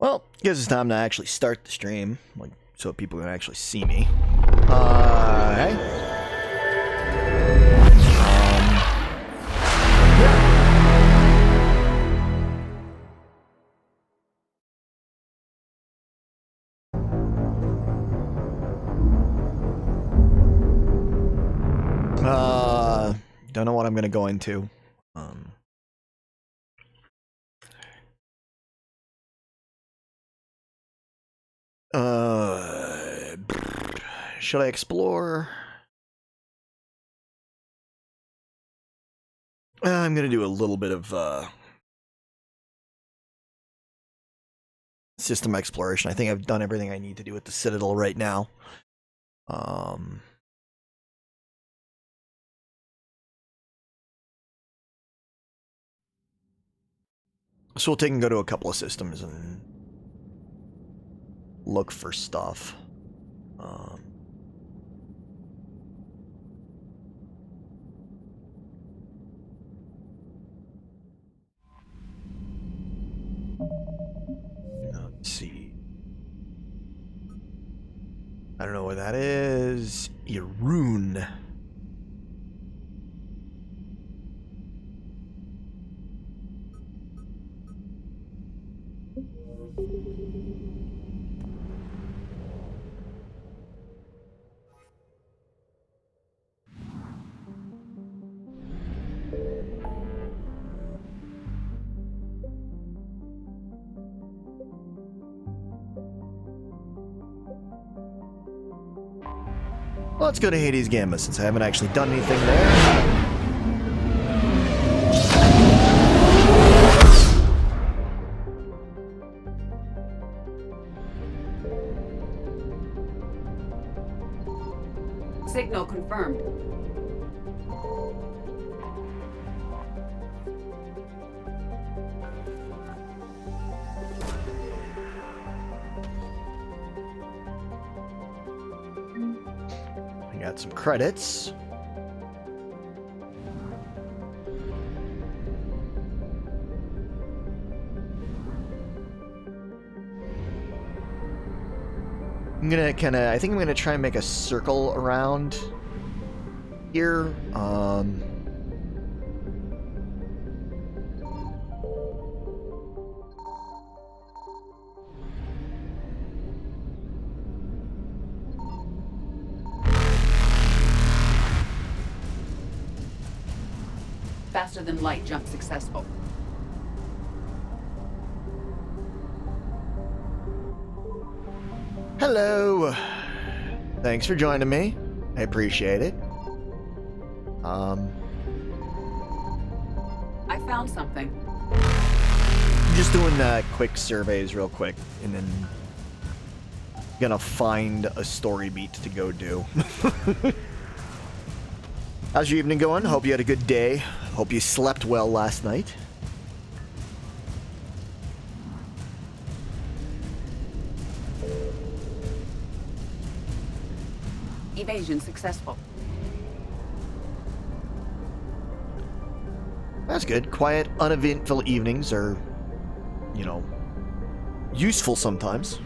Well, guess it's time to actually start the stream, like so people can actually see me. Hey. Don't know what I'm gonna go into. Should I explore? I'm gonna do a little bit of system exploration. I think I've done everything I need to do with the Citadel right now. So we'll take and go to a couple of systems and look for stuff. Let's see. I don't know what that is. Irun. Well, let's go to Hades Gamma since I haven't actually done anything there. Signal confirmed. I got some credits. I'm gonna I think I'm gonna try and make a circle around here. Faster than light jump successful. Hello. Thanks for joining me. I appreciate it. I found something. Just doing quick surveys real quick, and then gonna find a story beat to go do. How's your evening going? Hope you had a good day. Hope you slept well last night. Evasion successful. That's good. Quiet, uneventful evenings are, you know, useful sometimes.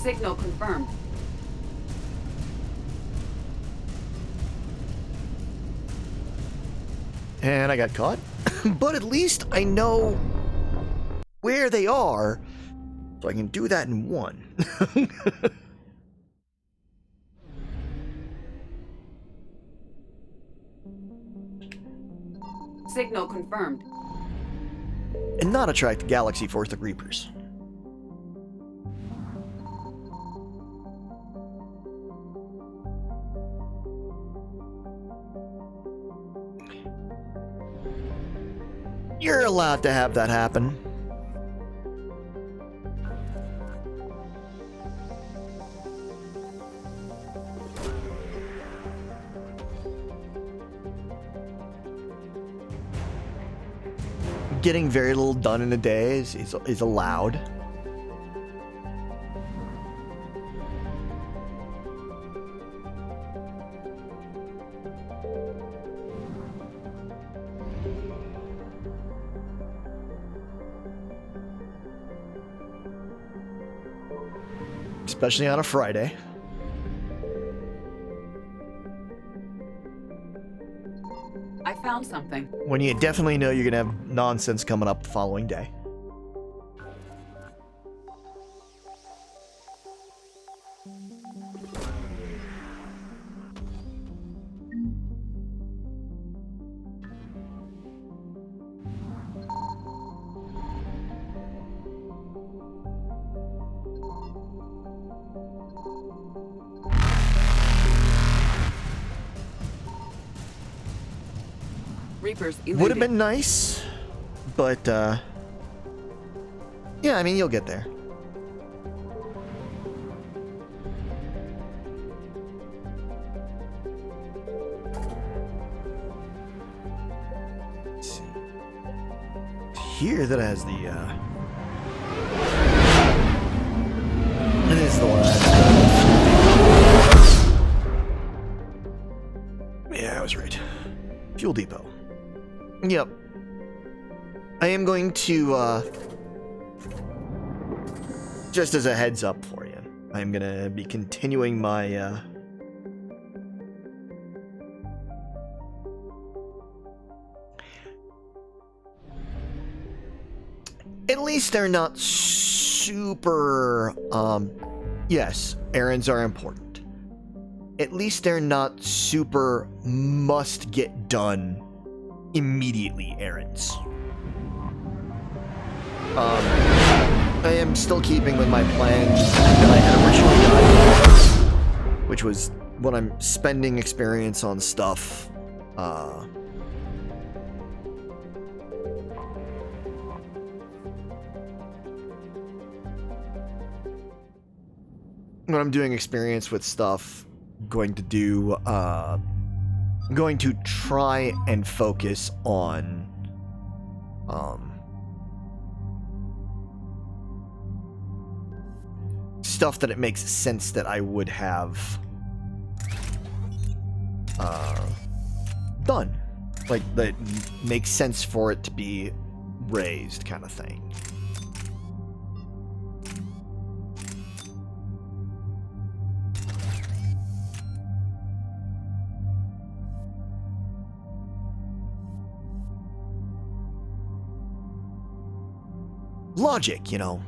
Signal confirmed. And I got caught. But at least I know where they are, so I can do that in one. Signal confirmed. And not attract Galaxy Force the Reapers. You're allowed to have that happen. getting very little done in a day is allowed. Especially on a Friday. I found something. When you definitely know you're gonna have nonsense coming up the following day. Reapers Would have eluded. been nice, but yeah, I mean, you'll get there. Let's see. Here that has the it is the one that has yeah, I was right. Fuel depot. Yep. I am going to, just as a heads up for you, I'm gonna be continuing my, at least they're not super, yes, errands are important. At least they're not super must get done immediately errands. I am still keeping with my plan that I had originally done, which was when I'm spending experience on stuff, when I'm doing experience with stuff, going to try and focus on stuff that it makes sense that I would have done, like that makes sense for it to be raised, kind of thing. Logic, you know,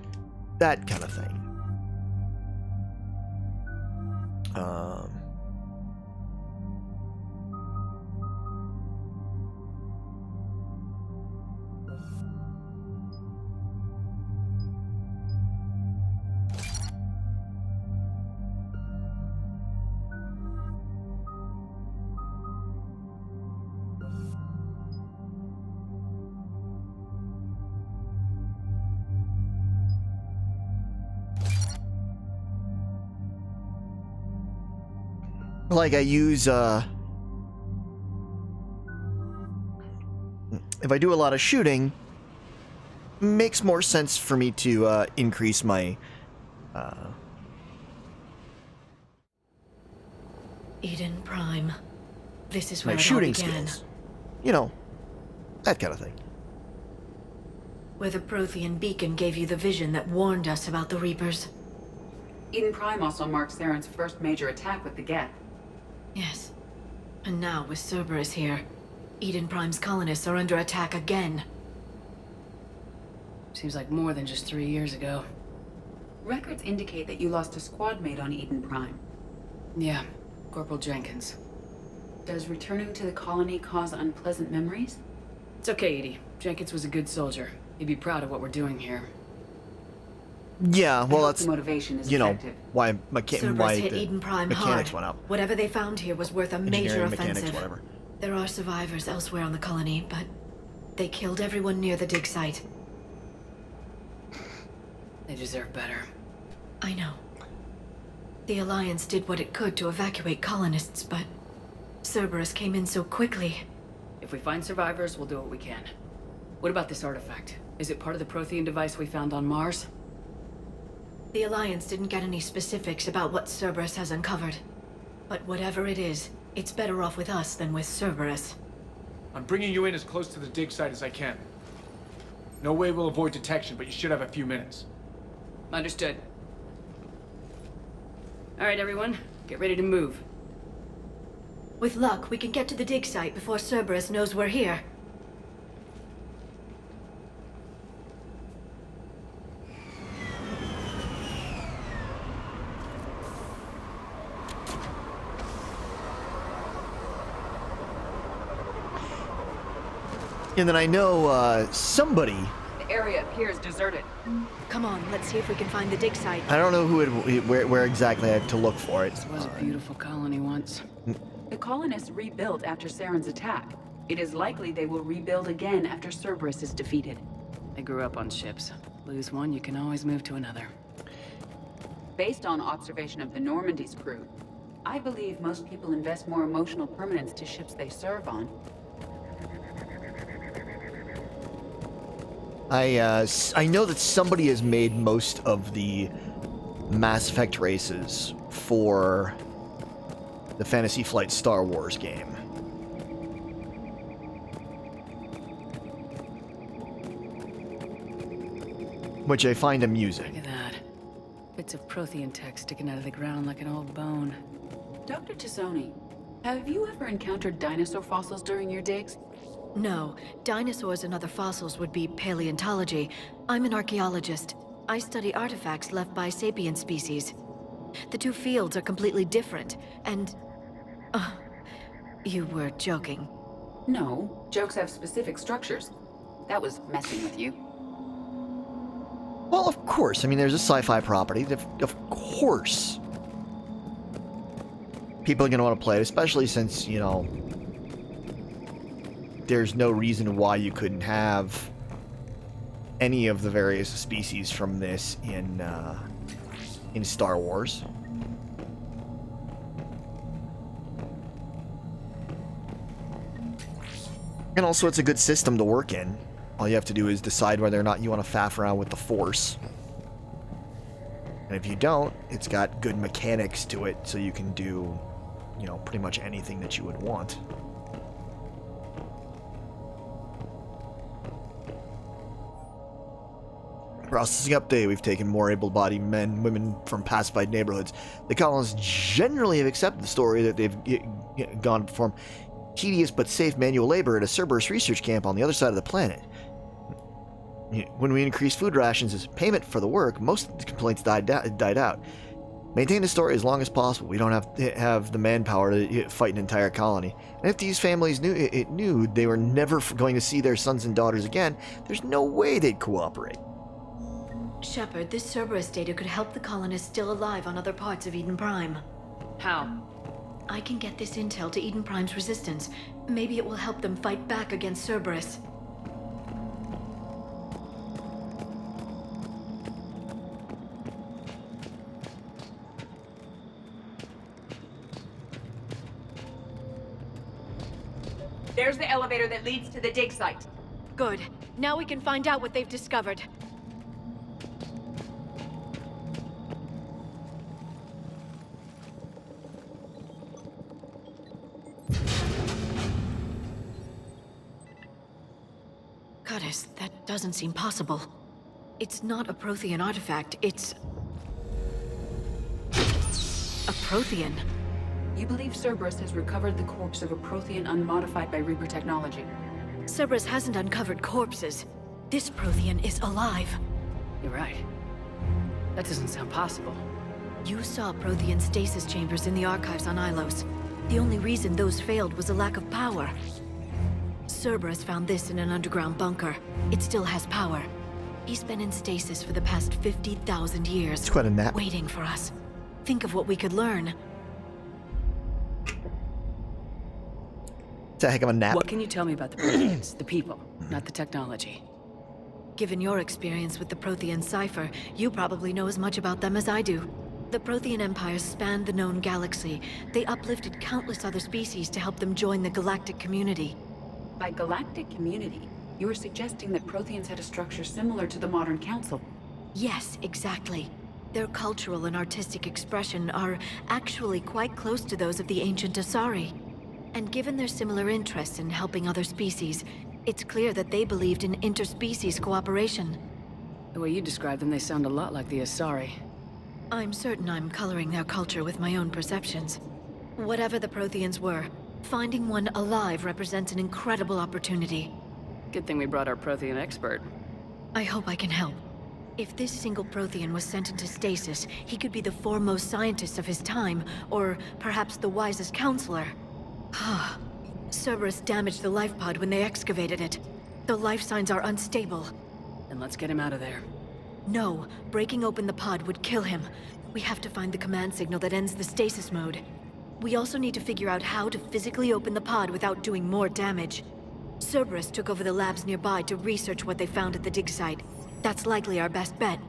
that kind of thing. Like I use, if I do a lot of shooting, makes more sense for me to increase my Eden Prime. This is my where it all shooting began. skills. You know, that kind of thing. Where the Prothean beacon gave you the vision that warned us about the Reapers. Eden Prime also marks Saren's first major attack with the Geth. Yes. And now, with Cerberus here, Eden Prime's colonists are under attack again. Seems like more than just 3 years ago. Records indicate that you lost a squad mate on Eden Prime. Yeah, Corporal Jenkins. Does returning to the colony cause unpleasant memories? It's okay, Edie. Jenkins was a good soldier. He'd be proud of what we're doing here. Yeah, well, I hope that's, the motivation is you know, effective. why Cerberus hit the Eden Prime mechanics hard. went up. Whatever they found here was worth a major Engineering, mechanics, offensive. whatever. There are survivors elsewhere on the colony, but they killed everyone near the dig site. They deserve better. I know. The Alliance did what it could to evacuate colonists, but Cerberus came in so quickly. If we find survivors, we'll do what we can. What about this artifact? Is it part of the Prothean device we found on Mars? The Alliance didn't get any specifics about what Cerberus has uncovered. But whatever it is, it's better off with us than with Cerberus. I'm bringing you in as close to the dig site as I can. No way we'll avoid detection, but you should have a few minutes. Understood. Alright, everyone. Get ready to move. With luck, we can get to the dig site before Cerberus knows we're here. And then I know somebody. The area appears deserted. Come on, let's see if we can find the dig site. I don't know where exactly I have to look for it. This was a beautiful colony once. The colonists rebuilt after Saren's attack. It is likely they will rebuild again after Cerberus is defeated. They grew up on ships. Lose one, you can always move to another. Based on observation of the Normandy's crew, I believe most people invest more emotional permanence to ships they serve on. I know that somebody has made most of the Mass Effect races for the Fantasy Flight Star Wars game. Which I find amusing. Look at that. Bits of Prothean tech sticking out of the ground like an old bone. Dr. Tassoni, have you ever encountered dinosaur fossils during your digs? No, dinosaurs and other fossils would be paleontology. I'm an archaeologist. I study artifacts left by sapient species. The two fields are completely different, and... you were joking. No, jokes have specific structures. That was messing with you. Well, of course. I mean, there's a sci-fi property. Of course. People are going to want to play it, especially since, you know, there's no reason why you couldn't have any of the various species from this in Star Wars. And also, it's a good system to work in. All you have to do is decide whether or not you want to faff around with the Force. And if you don't, it's got good mechanics to it, so you can do, you know, pretty much anything that you would want. Processing update. We've taken more able-bodied men and women from pacified neighborhoods. The colonists generally have accepted the story that they've gone to perform tedious but safe manual labor at a Cerberus research camp on the other side of the planet. When we increased food rations as payment for the work, most of the complaints died out. Maintain the story as long as possible. We don't have the manpower to fight an entire colony. And if these families knew they were never going to see their sons and daughters again, there's no way they'd cooperate. Shepard, this Cerberus data could help the colonists still alive on other parts of Eden Prime. How? I can get this intel to Eden Prime's resistance. Maybe it will help them fight back against Cerberus. There's the elevator that leads to the dig site. Good. Now we can find out what they've discovered. Goddess, that doesn't seem possible. It's not a Prothean artifact, it's... a Prothean. You believe Cerberus has recovered the corpse of a Prothean unmodified by Reaper technology? Cerberus hasn't uncovered corpses. This Prothean is alive. You're right. That doesn't sound possible. You saw Prothean stasis chambers in the archives on Ilos. The only reason those failed was a lack of power. Cerberus found this in an underground bunker. It still has power. He's been in stasis for the past 50,000 years. It's quite a nap. Waiting for us. Think of what we could learn. It's a heck of a nap. What can you tell me about the Protheans, the people, not the technology? Given your experience with the Prothean cipher, you probably know as much about them as I do. The Prothean Empire spanned the known galaxy. They uplifted countless other species to help them join the galactic community. By galactic community, You were suggesting that Protheans had a structure similar to the modern council. Yes, exactly. Their cultural and artistic expression are actually quite close to those of the ancient Asari. And given their similar interests in helping other species, it's clear that they believed in interspecies cooperation. The way you describe them, they sound a lot like the Asari. I'm certain I'm coloring their culture with my own perceptions. Whatever the Protheans were, finding one alive represents an incredible opportunity. Good thing we brought our Prothean expert. I hope I can help. If this single Prothean was sent into stasis, he could be the foremost scientist of his time, or perhaps the wisest counselor. Cerberus damaged the life pod when they excavated it. The life signs are unstable. Then let's get him out of there. No, breaking open the pod would kill him. We have to find the command signal that ends the stasis mode. We also need to figure out how to physically open the pod without doing more damage. Cerberus took over the labs nearby to research what they found at the dig site. That's likely our best bet.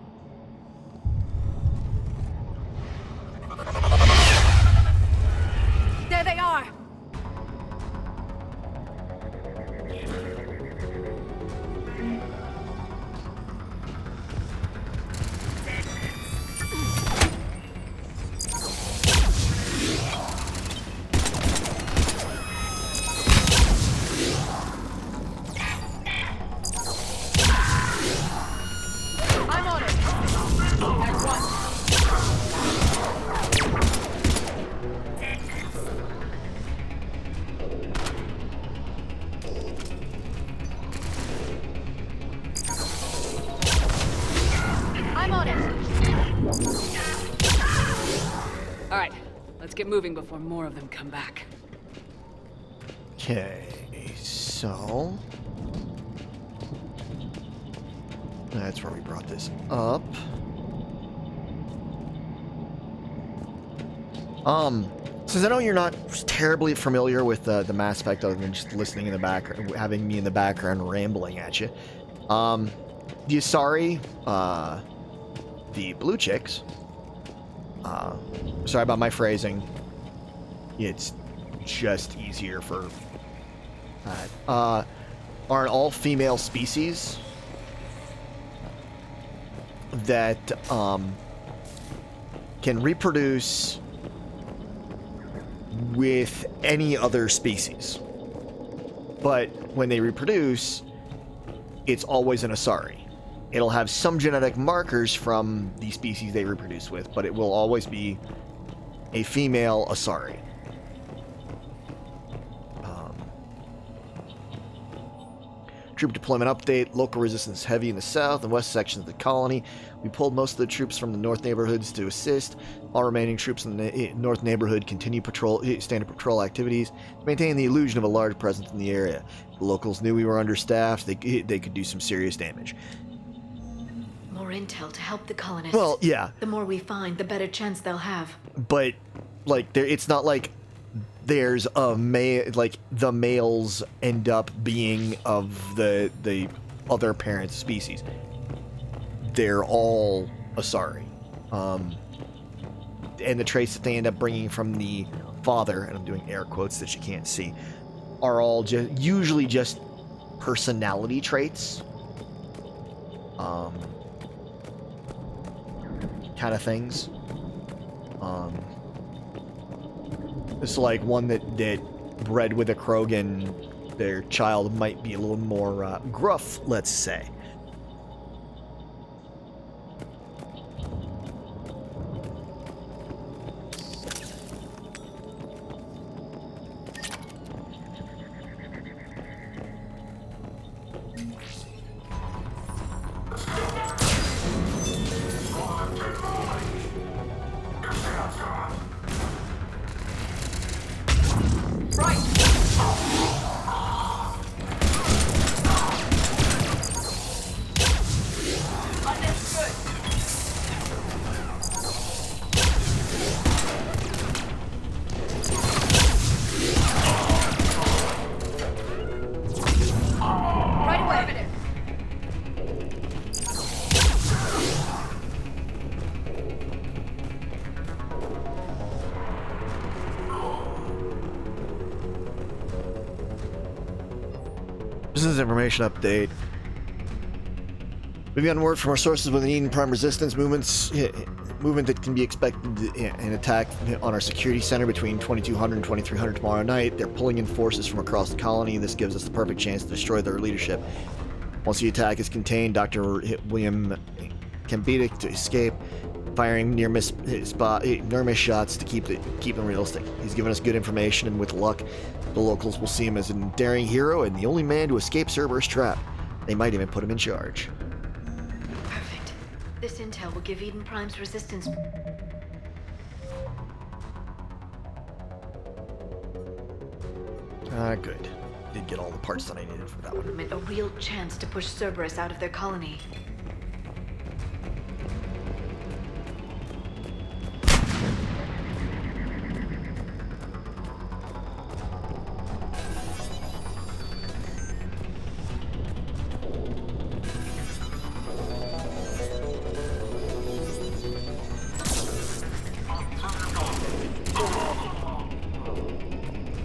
There they are! Alright, let's get moving before more of them come back. Okay, so... that's where we brought this up. Since I know you're not terribly familiar with the Mass Effect other than just listening in the background, having me in the background rambling at you, the Asari, the blue chicks, sorry about my phrasing, it's just easier for that, are an all-female species that can reproduce with any other species. But when they reproduce, it's always an Asari. It'll have some genetic markers from the species they reproduce with, but it will always be a female Asari. Troop deployment update. Local resistance heavy in the south and west sections of the colony. We pulled most of the troops from the north neighborhoods to assist. All remaining troops in the north neighborhood continue standard patrol activities to maintain the illusion of a large presence in the area. The locals knew we were understaffed. They could do some serious damage. More intel to help the colonists. Well, yeah. The more we find, the better chance they'll have. But, like, it's not like there's a like the males end up being of the other parent species. They're all Asari. And the traits that they end up bringing from the father, and I'm doing air quotes that you can't see, are all usually just personality traits. Kind of things. It's like one that bred with a Krogan, their child might be a little more gruff, let's say. Citizens information update. We've gotten word from our sources with an Eden Prime resistance movement that can be expected an attack on our security center between 2200 and 2300 tomorrow night. They're pulling in forces from across the colony. This gives us the perfect chance to destroy their leadership. Once the attack is contained, Dr. William Kambita to escape, firing near-miss shots to keep them realistic. He's given us good information, and with luck, the locals will see him as a daring hero and the only man to escape Cerberus' trap. They might even put him in charge. Perfect. This intel will give Eden Prime's resistance Good. Did get all the parts that I needed for that one. a real chance to push Cerberus out of their colony.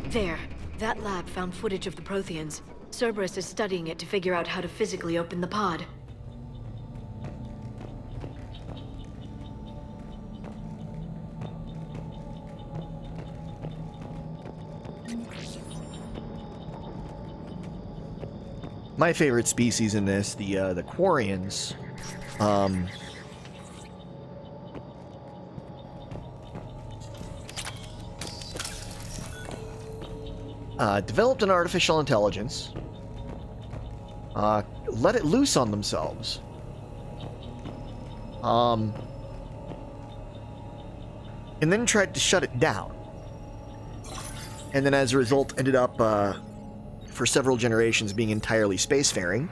There. That lab found footage of the Protheans. Cerberus is studying it to figure out how to physically open the pod. My favorite species in this, the Quarians, developed an artificial intelligence, let it loose on themselves, and then tried to shut it down. And then as a result ended up, for several generations, being entirely spacefaring.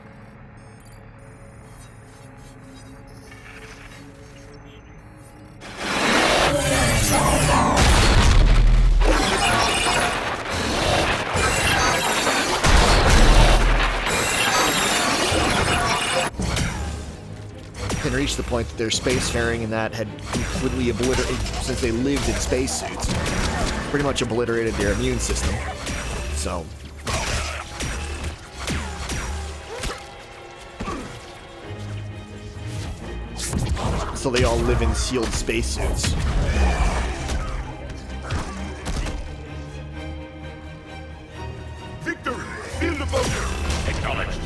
And reached the point that their spacefaring and that had completely obliterated, since they lived in spacesuits, pretty much obliterated their immune system. So they all live in sealed spacesuits. Victory! Field of vote! Acknowledged.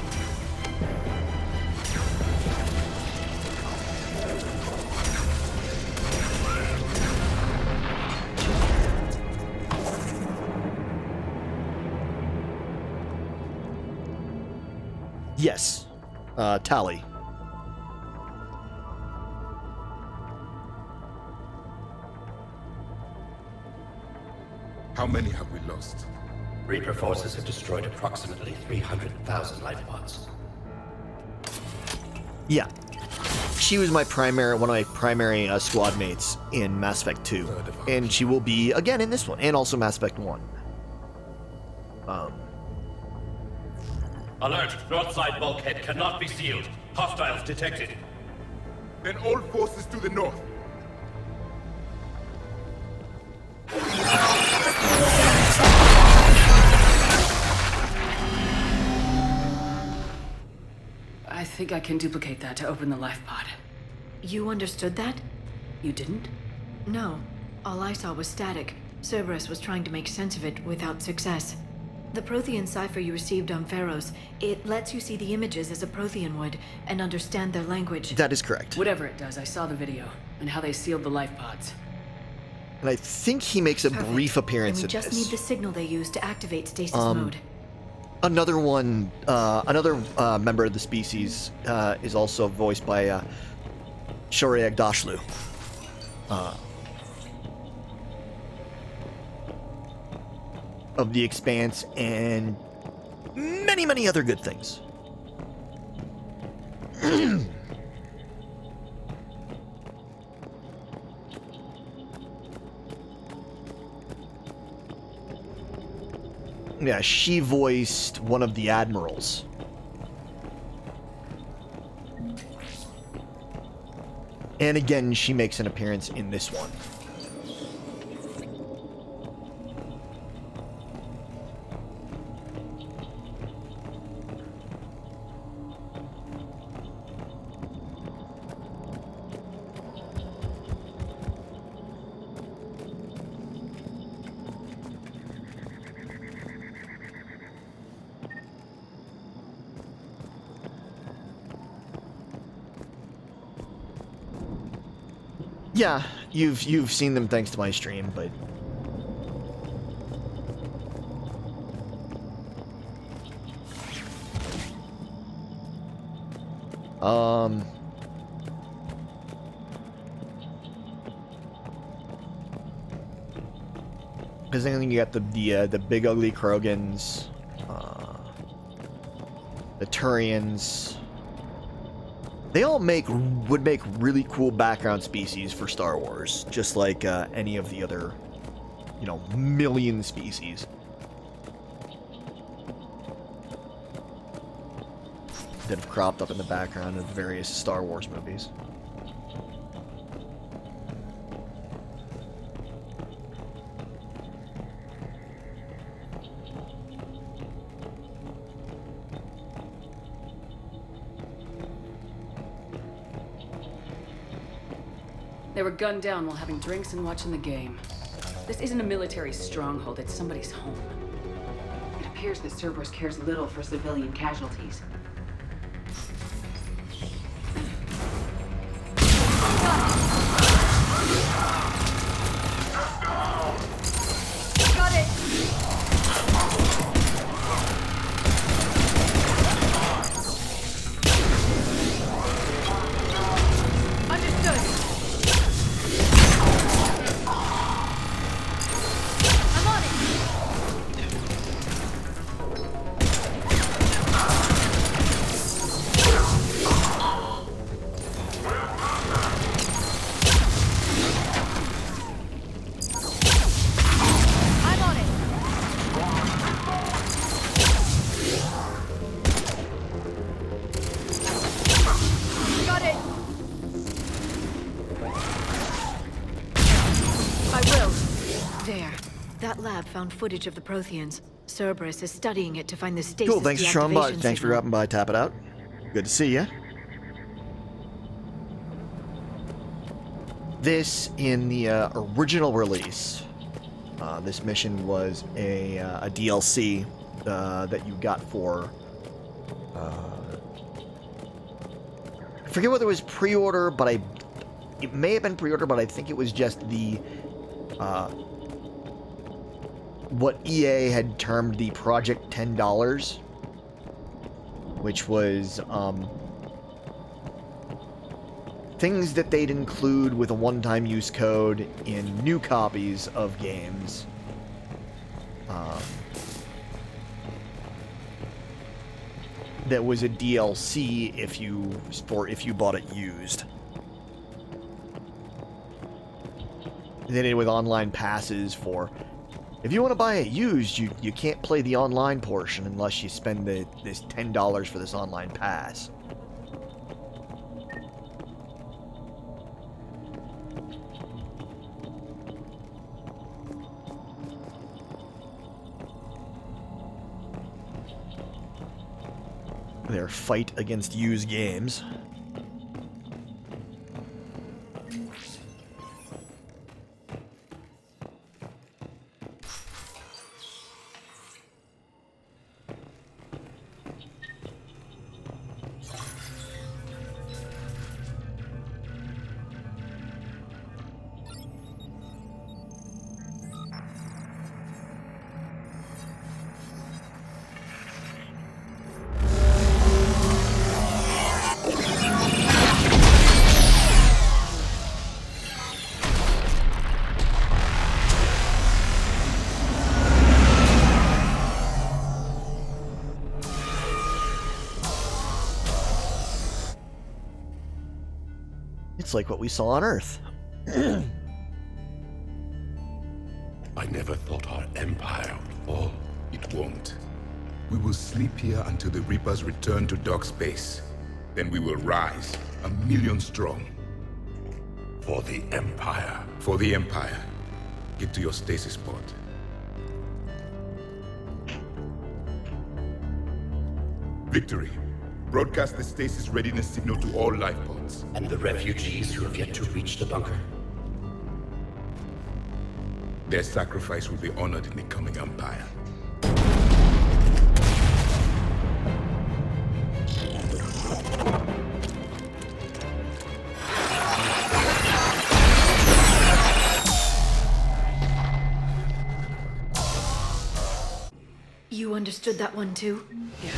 Yes. Tally. How many have we lost? Reaper forces have destroyed approximately 300,000 life pods. Yeah. She was one of my primary squad mates in Mass Effect 2. And she will be again in this one, and also Mass Effect 1. Alert! North side bulkhead cannot be sealed. Hostiles detected. Then all forces to the north. I think I can duplicate that to open the life pod. You understood that? You didn't? No. All I saw was static. Cerberus was trying to make sense of it without success. The Prothean cipher you received on Pharos, it lets you see the images as a Prothean would and understand their language. That is correct. Whatever it does, I saw the video and how they sealed the life pods. And I think he makes a Perfect. brief appearance and we in just this. need the signal they use to activate stasis mode. Another member of the species is also voiced by Shohreh Aghdashloo. Of The Expanse and many, many other good things. Yeah, she voiced one of the admirals. And again, she makes an appearance in this one. Yeah, you've seen them thanks to my stream, but because then you got the big ugly Krogans, the Turians. They all would make really cool background species for Star Wars, just like any of the other, million species that have cropped up in the background of various Star Wars movies. They were gunned down while having drinks and watching the game. This isn't a military stronghold, it's somebody's home. It appears that Cerberus cares little for civilian casualties. Got it! Understood. I'm on it. I'm on it. Got it. I will. There. That lab found footage of the Protheans. Cerberus is studying it to find the stasis Cool, thanks for showing by. deactivation Thanks for signal. dropping by. Tap it out. Good to see you. This, in the original release, this mission was a DLC that you got for... I forget whether it was pre-order, but it may have been pre-order, but I think it was just the... what EA had termed the Project $10, which was things that they'd include with a one-time use code in new copies of games. That was a DLC if you bought it used. They did it with online passes for... If you want to buy it used, you can't play the online portion unless you spend this $10 for this online pass. Their fight against used games. It's like what we saw on Earth. I never thought our empire would fall. It won't. We will sleep here until the Reapers return to dark space. Then we will rise, 1,000,000 strong. For the Empire. For the Empire. Get to your stasis pod. Victory. Broadcast the stasis readiness signal to all life pods. And the refugees who have yet to reach the bunker. Their sacrifice will be honored in the coming Empire. understood that one too? Yeah.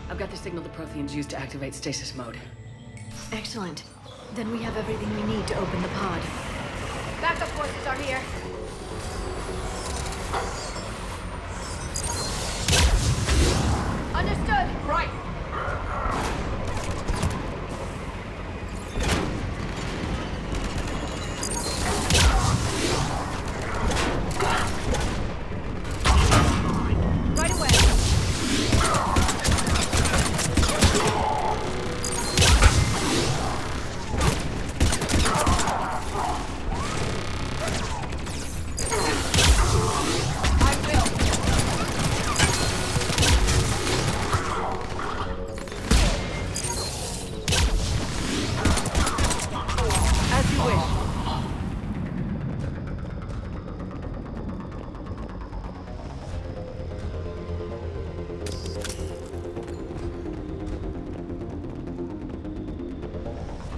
I've got the signal the Protheans use to activate stasis mode. Excellent. Then we have everything we need to open the pod. Backup forces are here. Understood. Right! Right away. I will. As you wish.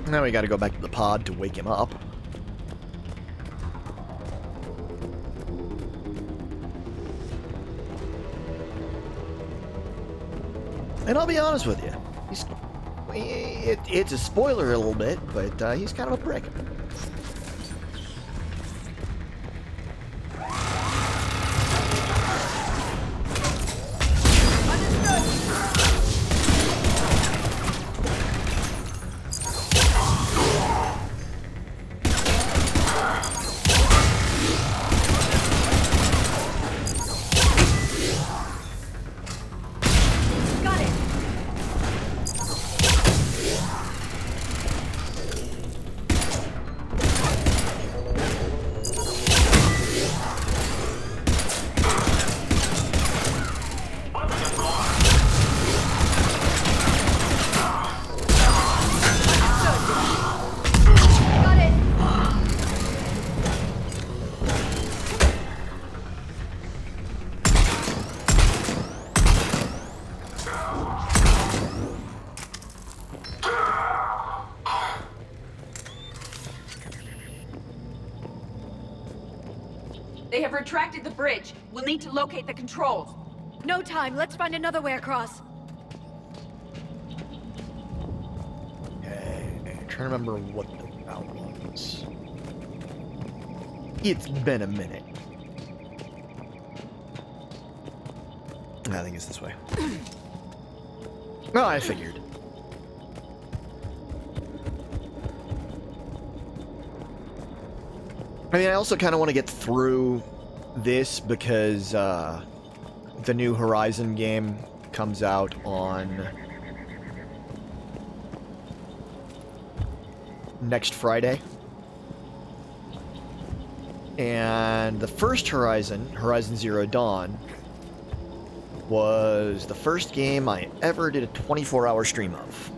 Now we gotta go back to the pod to wake him up. And I'll be honest with you, it's a spoiler a little bit, but he's kind of a prick. Got it. Got it. They have retracted the bridge. We'll need to locate the controls. No time. Let's find another way across. Okay, I'm trying to remember what the route was. It's been a minute. I think it's this way. No, I figured. I mean, I also kind of want to get through this because the new Horizon game comes out on next Friday. And the first Horizon, Horizon Zero Dawn, was the first game I ever did a 24-hour stream of.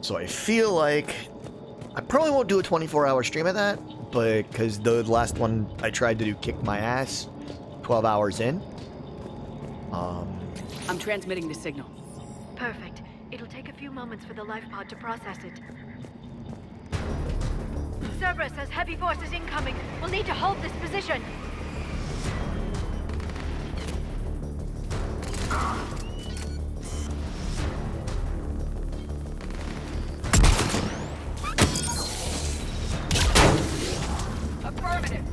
So I feel like I probably won't do a 24-hour stream of that, but because the last one I tried to do kicked my ass 12 hours in. I'm transmitting the signal. Perfect. It'll take a few moments for the life pod to process it. Cerberus has heavy forces incoming. We'll need to hold this position. Affirmative.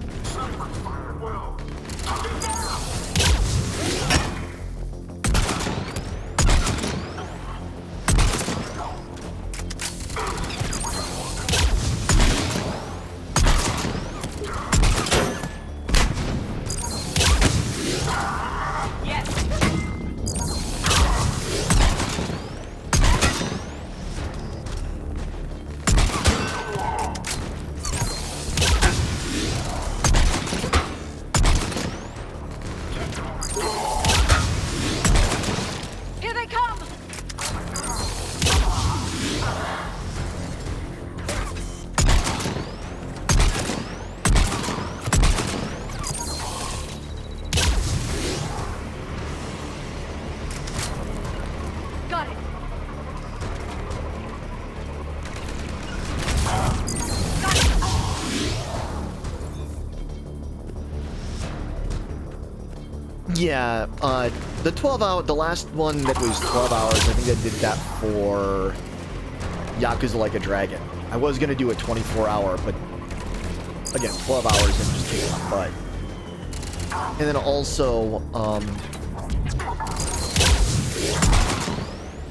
Yes. Yeah, the 12-hour, the last one that was 12 hours, I think I did that for Yakuza Like a Dragon. I was gonna do a 24-hour, but again, 12 hours and just kick my butt. And then also,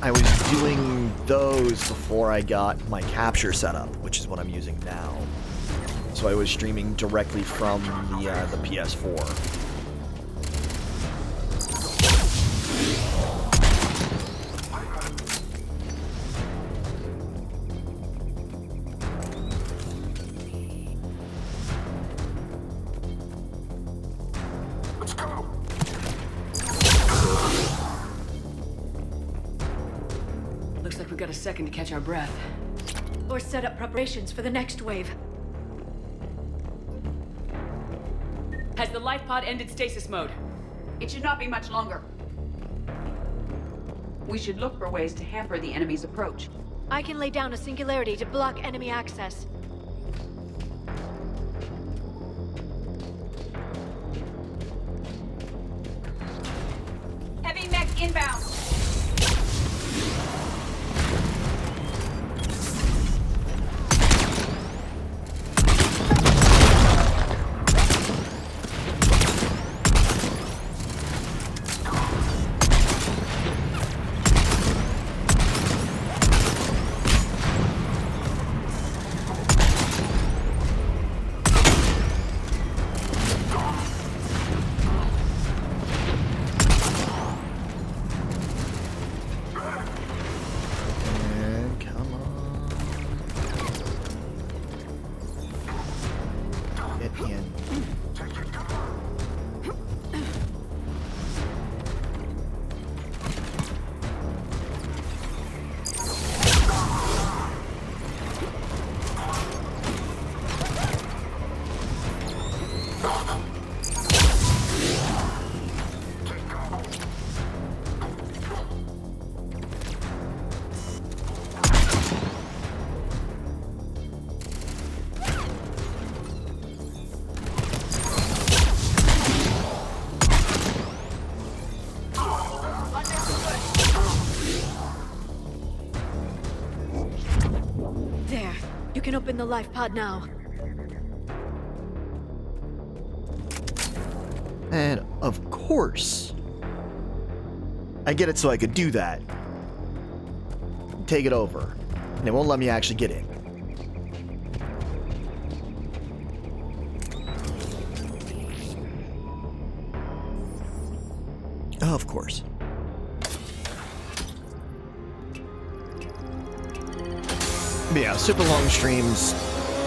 I was doing those before I got my capture setup, which is what I'm using now. So I was streaming directly from the PS4. Looks like we've got a second to catch our breath. Or set up preparations for the next wave. Has the life pod ended stasis mode? It should not be much longer. We should look for ways to hamper the enemy's approach. I can lay down a singularity to block enemy access. Heavy mech inbound! There. You can open the life pod now. And of course, I get it so I could do that. Take it over. And it won't let me actually get in. Of course. But yeah, super long streams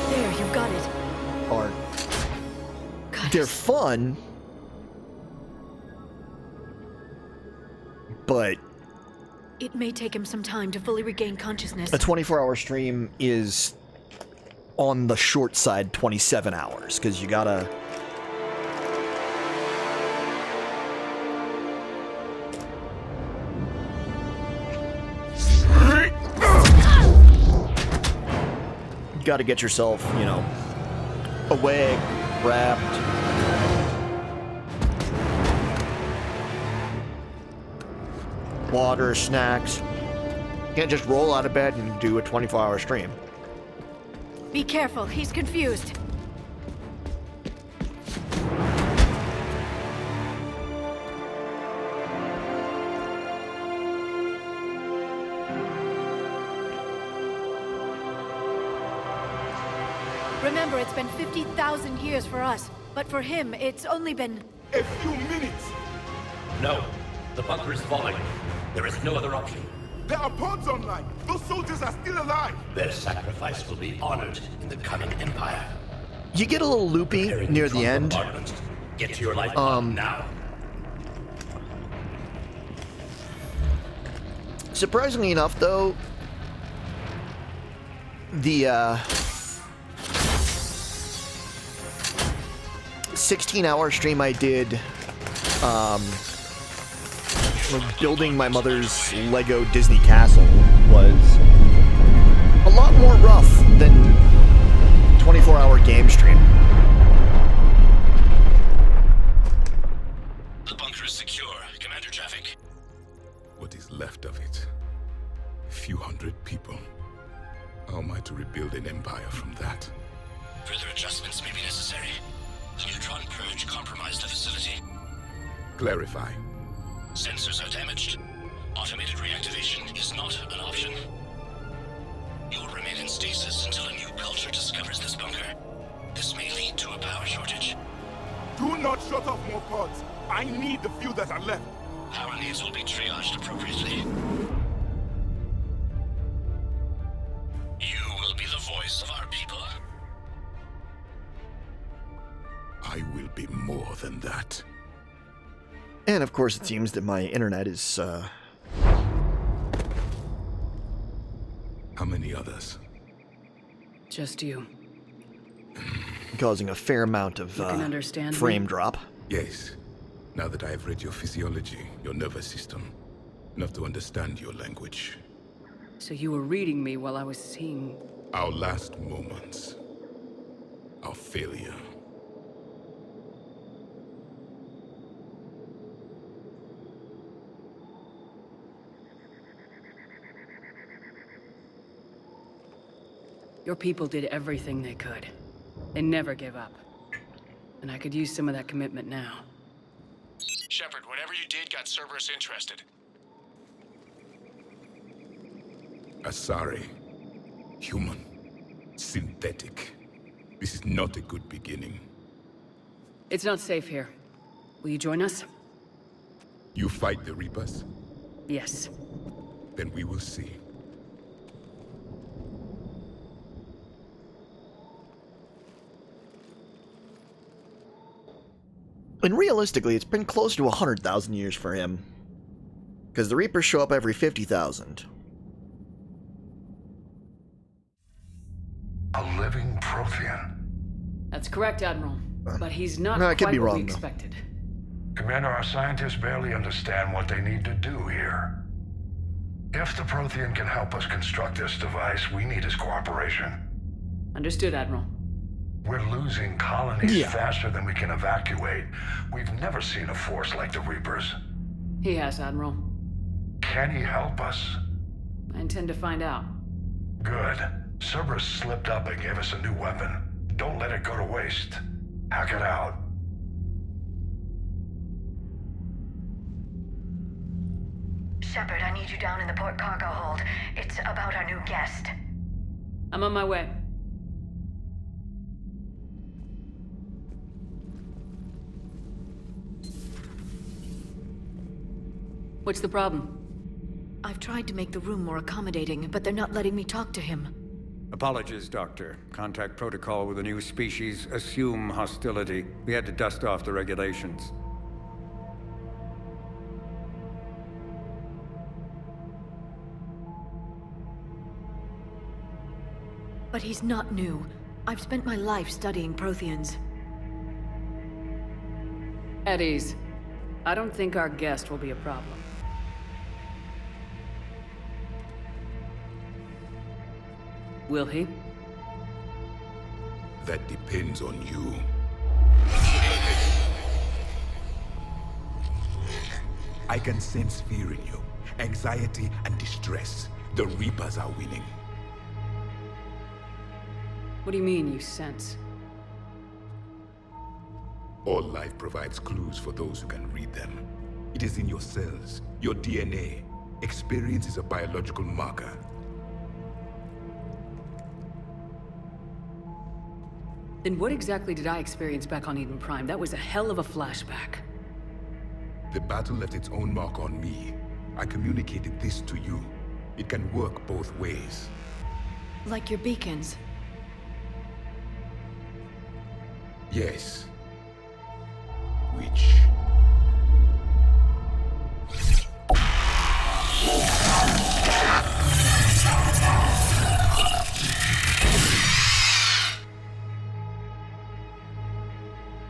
There, you've got it. are... God, They're fun, but it may take him some time to fully regain consciousness. a 24-hour stream is on the short side 27 hours, because you gotta... You gotta get yourself, you know, awake, wrapped. Water, snacks. You can't just roll out of bed and do a 24-hour stream. Be careful, he's confused. Remember, it's been 50,000 years for us, but for him, it's only been... A few minutes! No. The bunker is falling. There is no other option. There are pods online! Those soldiers are still alive! Their sacrifice will be honored in the coming Empire. You get a little loopy Preparing near for the end. bombardment. Get to your life pod now. Surprisingly enough, though, the 16-hour stream I did building my mother's Lego Disney castle was a lot more rough than 24-hour game stream. The bunker is secure. left of it. A few hundred people. How am I to rebuild an empire from that? Further adjustments may be necessary. The neutron purge compromised the facility. Clarify. Sensors are damaged. Automated reactivation is not an option. You will remain in stasis until a new culture discovers this bunker. This may lead to a power shortage. Do not shut off more pods. I need the few that are left. Power needs will be triaged appropriately. You will be the voice of our people. I will be more than that. And of course, it seems that my internet is How many others? Just you. causing a fair amount of You can understand frame me? drop. Yes. Now that I have read your physiology, your nervous system, enough to understand your language. So you were reading me while I was seeing... Our last moments. Our failure. Your people did everything they could. They never gave up. And I could use some of that commitment now. Shepard, whatever you did got Cerberus interested. Asari. Human. Synthetic. This is not a good beginning. It's not safe here. Will you join us? You fight the Reapers? Yes. Then we will see. And realistically, it's been close to 100,000 years for him. Because the Reapers show up every 50,000. A living Prothean. That's correct, Admiral. But he's not No, I could quite be what wrong, we though. expected. Commander, our scientists barely understand what they need to do here. If the Prothean can help us construct this device, we need his cooperation. Understood, Admiral. We're losing colonies Yeah. faster than we can evacuate. We've never seen a force like the Reapers. He has, Admiral. Can he help us? I intend to find out. Good. Cerberus slipped up and gave us a new weapon. Don't let it go to waste. Hack it out. Shepard, I need you down in the port cargo hold. It's about our new guest. I'm on my way. What's the problem? I've tried to make the room more accommodating, but they're not letting me talk to him. Apologies, Doctor. Contact protocol with a new species. Assume hostility. We had to dust off the regulations. But he's not new. I've spent my life studying Protheans. At ease. I don't think our guest will be a problem. Will he? That depends on you. I can sense fear in you. Anxiety and distress. The Reapers are winning. What do you mean, you sense? All life provides clues for those who can read them. It is in your cells, your DNA. Experience is a biological marker. Then what exactly did I experience back on Eden Prime? That was a hell of a flashback. The battle left its own mark on me. I communicated this to you. It can work both ways. Like your beacons. Yes. Which...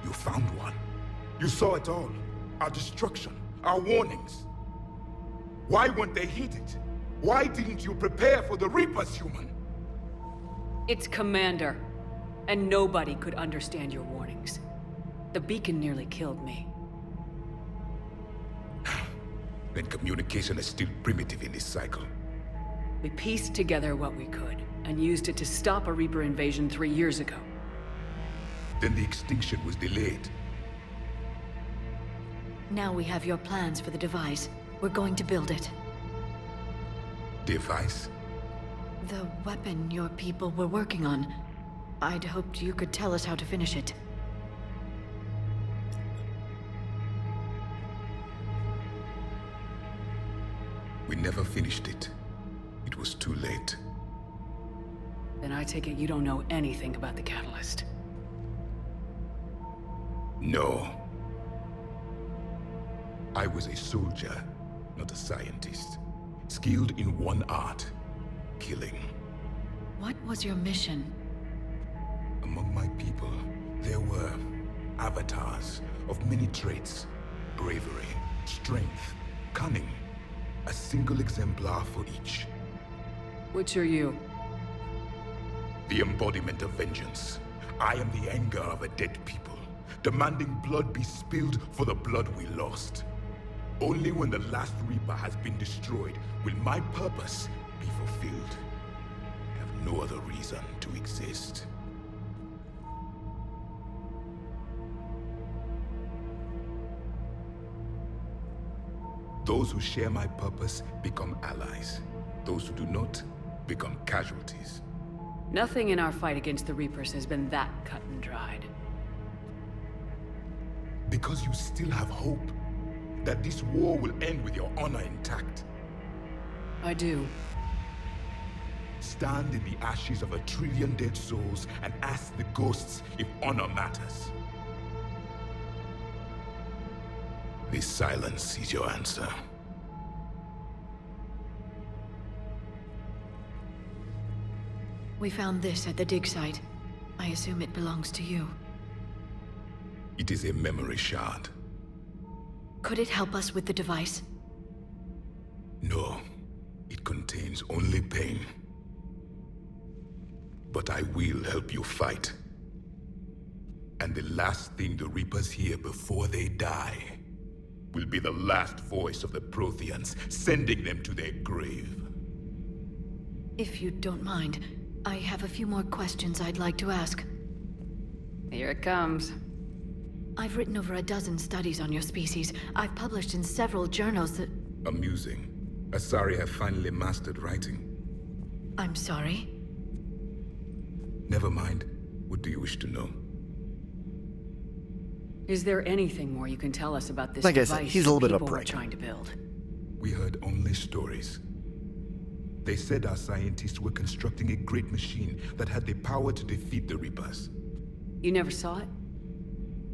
You found one. You saw it all. Our destruction, our warnings. Why weren't they heeded? Why didn't you prepare for the Reapers, human? It's Commander. And nobody could understand your warnings. The beacon nearly killed me. then communication is still primitive in this cycle. We pieced together what we could, and used it to stop a Reaper invasion 3 years ago. Then the extinction was delayed. Now we have your plans for the device. We're going to build it. Device? The weapon your people were working on. I'd hoped you could tell us how to finish it. We never finished it. It was too late. Then I take it you don't know anything about the catalyst. No. I was a soldier, not a scientist. Skilled in one art, killing. What was your mission? Among my people, there were avatars of many traits. Bravery, strength, cunning. A single exemplar for each. Which are you? The embodiment of vengeance. I am the anger of a dead people, demanding blood be spilled for the blood we lost. Only when the last Reaper has been destroyed will my purpose be fulfilled. I have no other reason to exist. Those who share my purpose become allies. Those who do not become casualties. Nothing in our fight against the Reapers has been that cut and dried. Because you still have hope that this war will end with your honor intact. I do. Stand in the ashes of 1 trillion dead souls and ask the ghosts if honor matters. This silence is your answer. We found this at the dig site. I assume it belongs to you. It is a memory shard. Could it help us with the device? No, it contains only pain. But I will help you fight. And the last thing the Reapers hear before they die will be the last voice of the Protheans, sending them to their grave. If you don't mind, I have a few more questions I'd like to ask. Here it comes. I've written over a dozen studies on your species. I've published in several journals that... Amusing. Asari have finally mastered writing. I'm sorry? Never mind. What do you wish to know? Is there anything more you can tell us about this Like I device said, he's a little bit of a people were prick. trying to build? We heard only stories. They said our scientists were constructing a great machine that had the power to defeat the Reapers. You never saw it?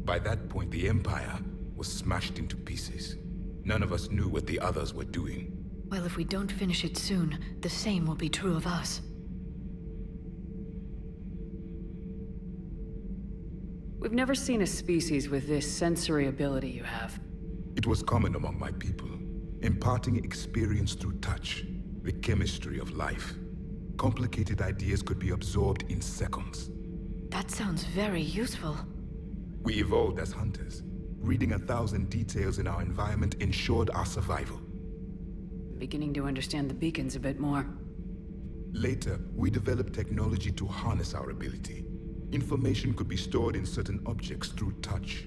By that point, the Empire was smashed into pieces. None of us knew what the others were doing. Well, if we don't finish it soon, the same will be true of us. We've never seen a species with this sensory ability you have. It was common among my people, imparting experience through touch, the chemistry of life. Complicated ideas could be absorbed in seconds. That sounds very useful. We evolved as hunters. Reading 1,000 details in our environment ensured our survival. Beginning to understand the beacons a bit more. Later, we developed technology to harness our ability. Information could be stored in certain objects through touch.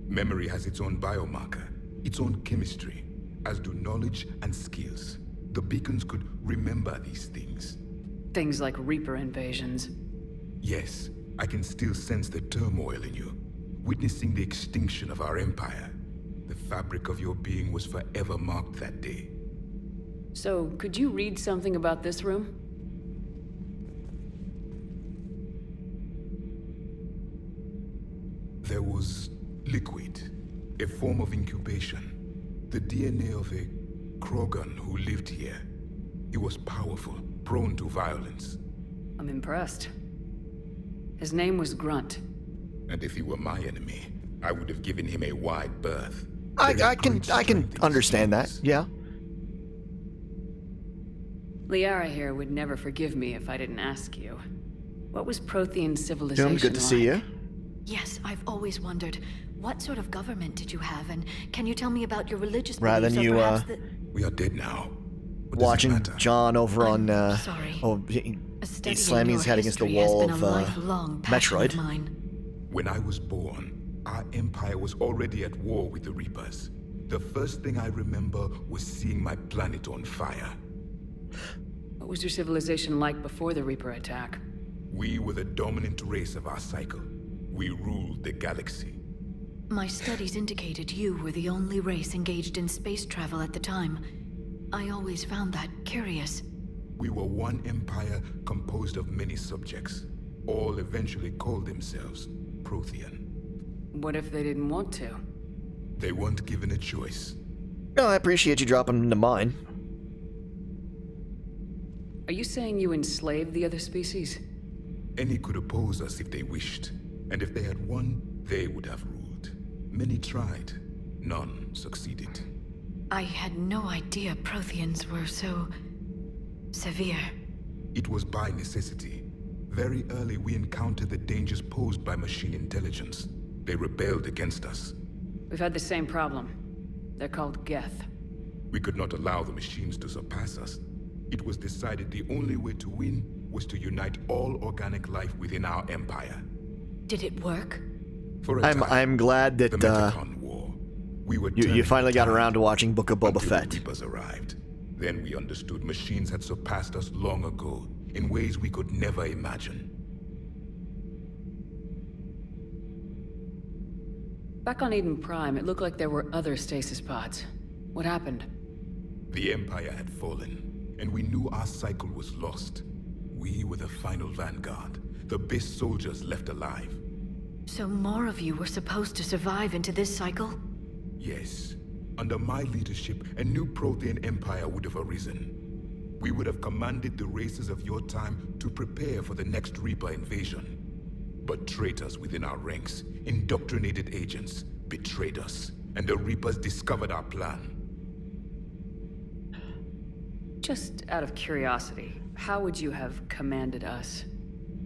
Memory has its own biomarker, its own chemistry, as do knowledge and skills. The beacons could remember these things. Things like Reaper invasions. Yes, I can still sense the turmoil in you, witnessing the extinction of our empire. The fabric of your being was forever marked that day. So, could you read something about this room? There was liquid, a form of incubation. The DNA of a Krogan who lived here. He was powerful, prone to violence. I'm impressed. His name was Grunt. And if he were my enemy, I would have given him a wide berth. I can understand that. Yeah. Liara here would never forgive me if I didn't ask you. What was Prothean civilization Good to see you. Yes, I've always wondered, What sort of government did you have, and can you tell me about your religious Rather beliefs, than or you, perhaps the... We are dead now. What does it Watching matter? John over on, sorry. He's slamming his head against the wall of Metroid. When I was born, our empire was already at war with the Reapers. The first thing I remember was seeing my planet on fire. What was your civilization like before the Reaper attack? We were the dominant race of our cycle. We ruled the galaxy. My studies indicated you were the only race engaged in space travel at the time. I always found that curious. We were one empire composed of many subjects. All eventually called themselves Prothean. What if they didn't want to? They weren't given a choice. No, I appreciate you dropping into mine. Are you saying you enslaved the other species? Any could oppose us if they wished, and if they had won, they would have ruled. Many tried. None succeeded. I had no idea Protheans were so... severe. It was by necessity. Very early we encountered the dangers posed by machine intelligence. They rebelled against us. We've had the same problem. They're called Geth. We could not allow the machines to surpass us. It was decided the only way to win was to unite all organic life within our empire. Did it work? For a time, I'm glad that the Metacon War. We were you finally got around to watching Book of Boba until Fett. The Reapers arrived. Then we understood machines had surpassed us long ago, in ways we could never imagine. Back on Eden Prime, it looked like there were other stasis pods. What happened? The Empire had fallen, and we knew our cycle was lost. We were the final vanguard, the best soldiers left alive. So more of you were supposed to survive into this cycle? Yes. Under my leadership, a new Prothean empire would have arisen. We would have commanded the races of your time to prepare for the next Reaper invasion. But traitors within our ranks, indoctrinated agents, betrayed us, and the Reapers discovered our plan. Just out of curiosity, how would you have commanded us?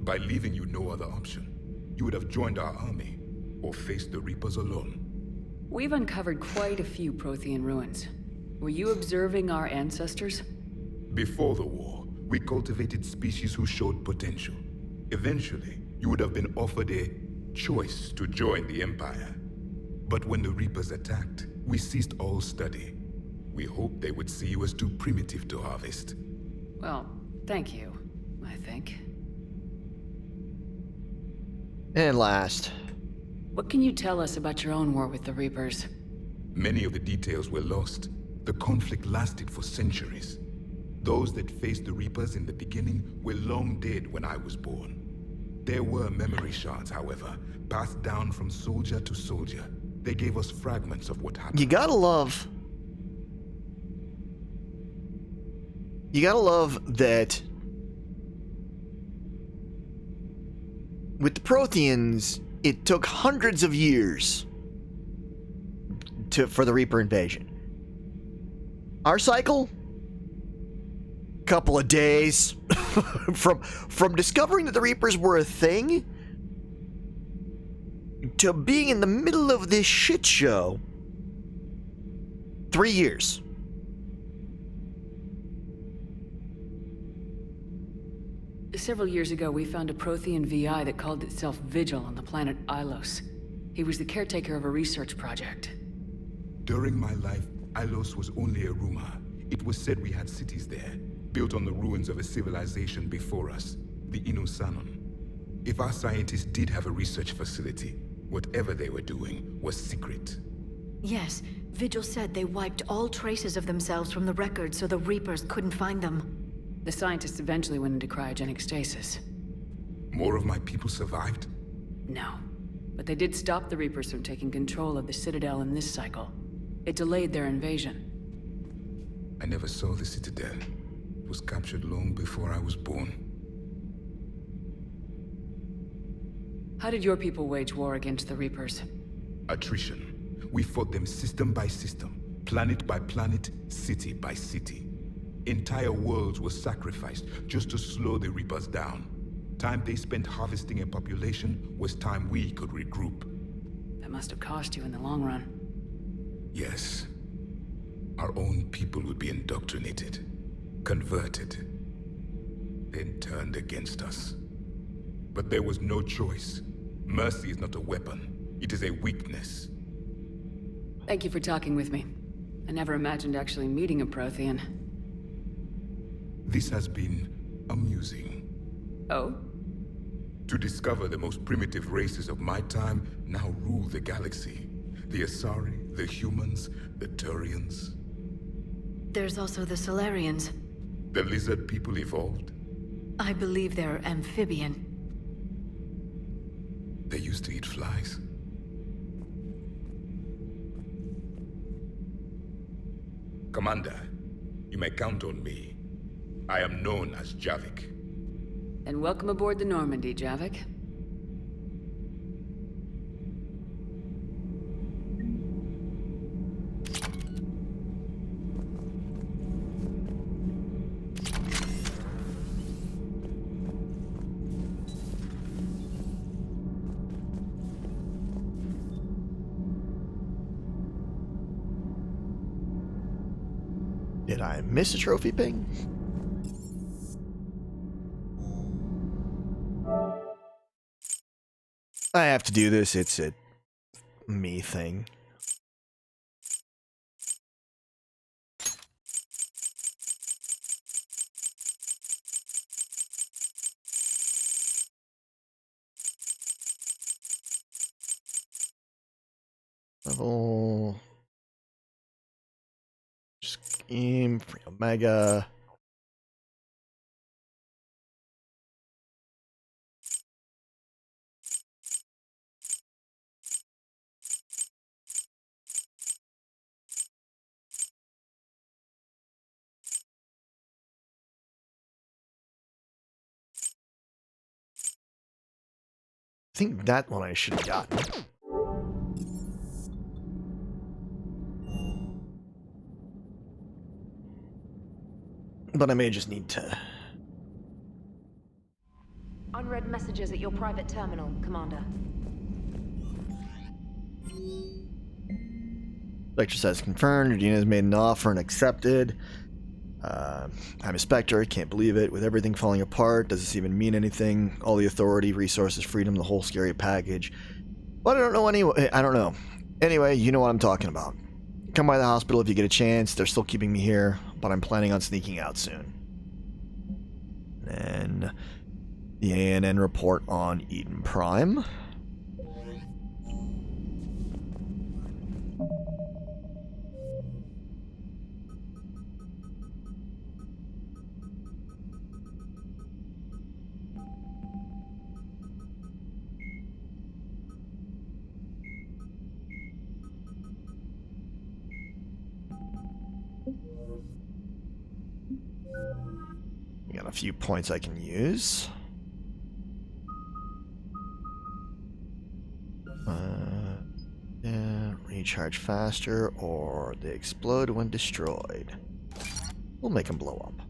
By leaving you no other option. You would have joined our army, or faced the Reapers alone. We've uncovered quite a few Prothean ruins. Were you observing our ancestors? Before the war, we cultivated species who showed potential. Eventually, you would have been offered a choice to join the Empire. But when the Reapers attacked, we ceased all study. We hoped they would see you as too primitive to harvest. Well, thank you, I think. And last. What can you tell us about your own war with the Reapers? Many of the details were lost. The conflict lasted for centuries. Those that faced the Reapers in the beginning were long dead when I was born. There were memory shards, however, passed down from soldier to soldier. They gave us fragments of what happened. You gotta love that with the Protheans, it took hundreds of years for the Reaper invasion. Our cycle? Couple of days. from discovering that the Reapers were a thing to being in the middle of this shit show. 3 years. Several years ago, we found a Prothean VI that called itself Vigil on the planet Ilos. He was the caretaker of a research project. During my life, Ilos was only a rumor. It was said we had cities there, built on the ruins of a civilization before us, the Inosanon. If our scientists did have a research facility, whatever they were doing was secret. Yes, Vigil said they wiped all traces of themselves from the records so the Reapers couldn't find them. The scientists eventually went into cryogenic stasis. More of my people survived? No. But they did stop the Reapers from taking control of the Citadel in this cycle. It delayed their invasion. I never saw the Citadel. It was captured long before I was born. How did your people wage war against the Reapers? Attrition. We fought them system by system, planet by planet, city by city. Entire worlds were sacrificed just to slow the Reapers down. Time they spent harvesting a population was time we could regroup. That must have cost you in the long run. Yes. Our own people would be indoctrinated, converted, then turned against us. But there was no choice. Mercy is not a weapon. It is a weakness. Thank you for talking with me. I never imagined actually meeting a Prothean. This has been amusing. Oh? To discover the most primitive races of my time now rule the galaxy. The Asari, the humans, the Turians. There's also the Solarians. The lizard people evolved. I believe they're amphibian. They used to eat flies. Commander, you may count on me. I am known as Javik. And welcome aboard the Normandy, Javik. Did I miss a trophy ping? I have to do this. It's a me thing. Level. Scheme, free Omega. I think that one I should have gotten. But I may just need to... Unread messages at your private terminal, Commander. Lecture says confirmed. Regina has made an offer and accepted. I'm a Spectre. I can't believe it. With everything falling apart, does this even mean anything? All the authority, resources, freedom, the whole scary package. But I don't know anyway. I don't know. Anyway, you know what I'm talking about. Come by the hospital if you get a chance. They're still keeping me here, but I'm planning on sneaking out soon. And the ANN report on Eden Prime. Got a few points I can use. Recharge faster, or they explode when destroyed. We'll make them blow up.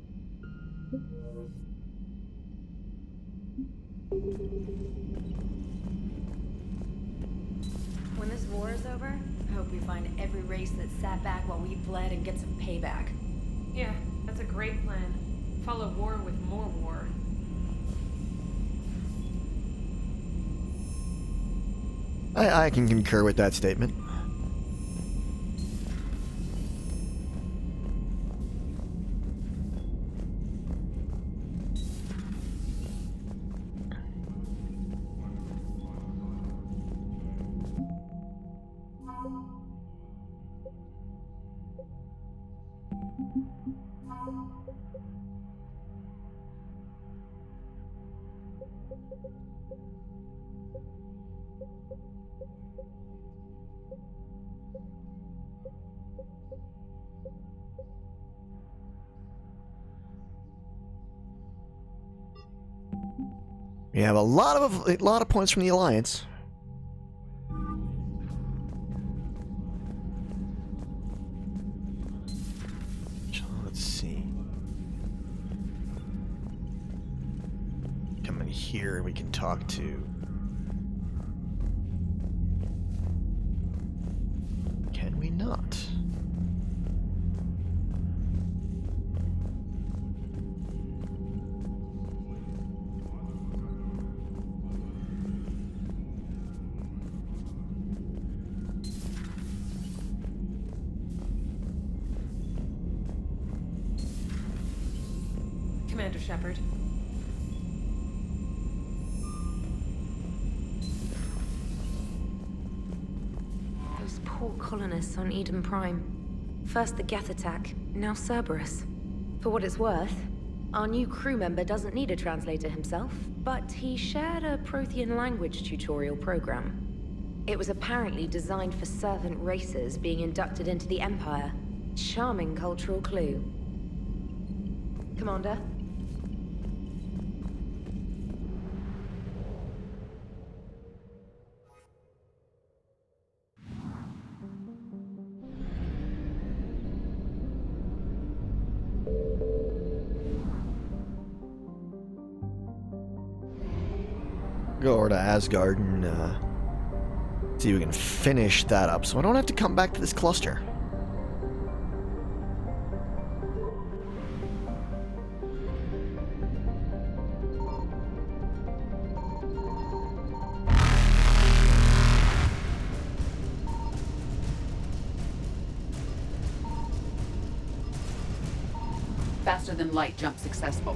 When this war is over, I hope we find every race that sat back while we bled and get some payback. Yeah, that's a great plan. Follow war with more war. I can concur with that statement. We have a lot of points from the Alliance. So let's see. Come in here and we can talk to not? Commander Shepard. Those poor colonists on Eden Prime. First the Geth attack, now Cerberus. For what it's worth, our new crew member doesn't need a translator himself, but he shared a Prothean language tutorial program. It was apparently designed for servant races being inducted into the Empire. Charming cultural clue. Commander? Go over to Asgard and see if we can finish that up so I don't have to come back to this cluster. Faster than light jump successful.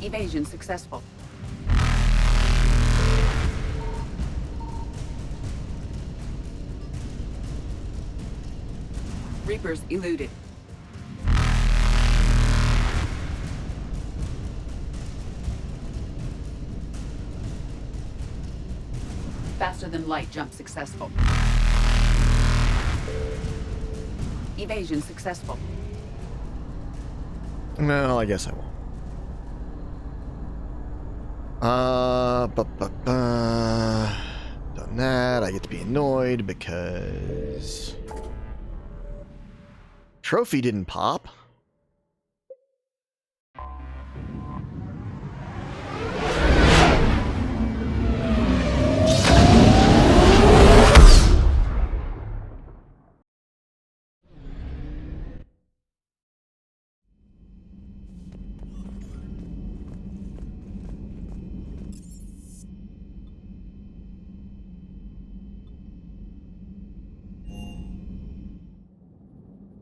Evasion successful. Reapers eluded. Faster than light jump successful. Evasion successful. No, I guess I won't. Done that. I get to be annoyed because trophy didn't pop.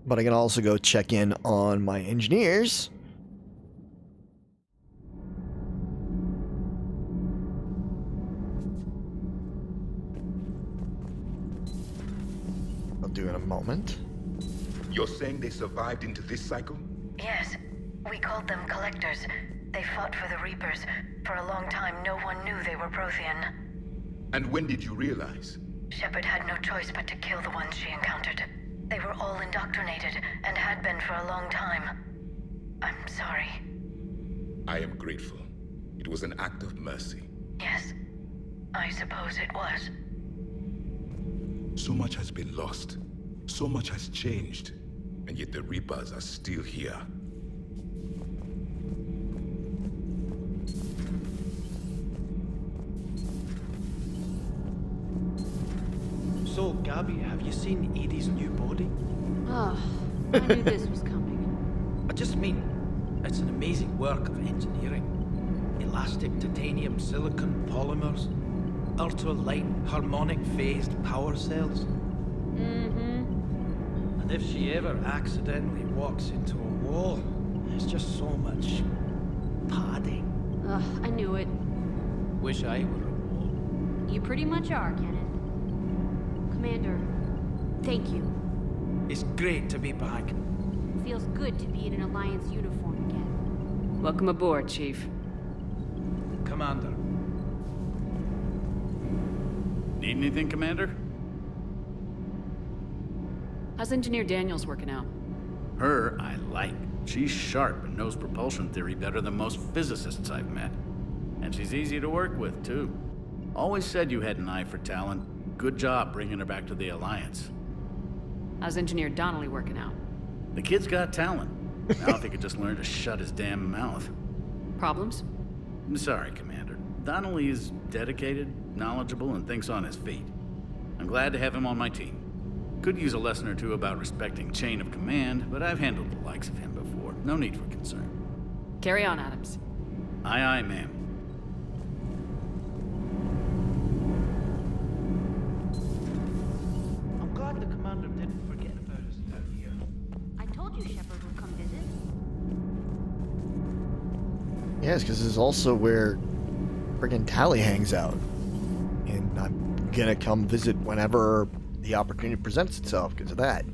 But I can also go check in on my engineers. I'll do in a moment. You're saying they survived into this cycle? Yes. We called them Collectors. They fought for the Reapers. For a long time, no one knew they were Prothean. And when did you realize? Shepard had no choice but to kill the ones she encountered. They were all indoctrinated, and had been for a long time. I'm sorry. I am grateful. It was an act of mercy. Yes, I suppose it was. So much has been lost. So much has changed. And yet the Reapers are still here. So, Gabby, have you seen Edie's new body? Oh, I knew this was coming. I just mean, it's an amazing work of engineering. Elastic titanium silicon polymers, ultra-light harmonic phased power cells. Mm-hmm. And if she ever accidentally walks into a wall, there's just so much padding. Ugh, I knew it. Wish I were a wall. You pretty much are, Kenneth. Commander, thank you. It's great to be back. Feels good to be in an Alliance uniform again. Welcome aboard, Chief. Commander. Need anything, Commander? How's Engineer Daniels working out? Her, I like. She's sharp and knows propulsion theory better than most physicists I've met. And she's easy to work with, too. Always said you had an eye for talent. Good job bringing her back to the Alliance. How's Engineer Donnelly working out? The kid's got talent. Now if he could just learn to shut his damn mouth. Problems? I'm sorry, Commander. Donnelly is dedicated, knowledgeable, and thinks on his feet. I'm glad to have him on my team. Could use a lesson or two about respecting chain of command, but I've handled the likes of him before. No need for concern. Carry on, Adams. Aye, aye, ma'am. I'm glad the commander didn't forget about us out here. I told you Shepard would come visit. Yes, because this is also where friggin' Tally hangs out. And I'm gonna come visit whenever the opportunity presents itself because of that.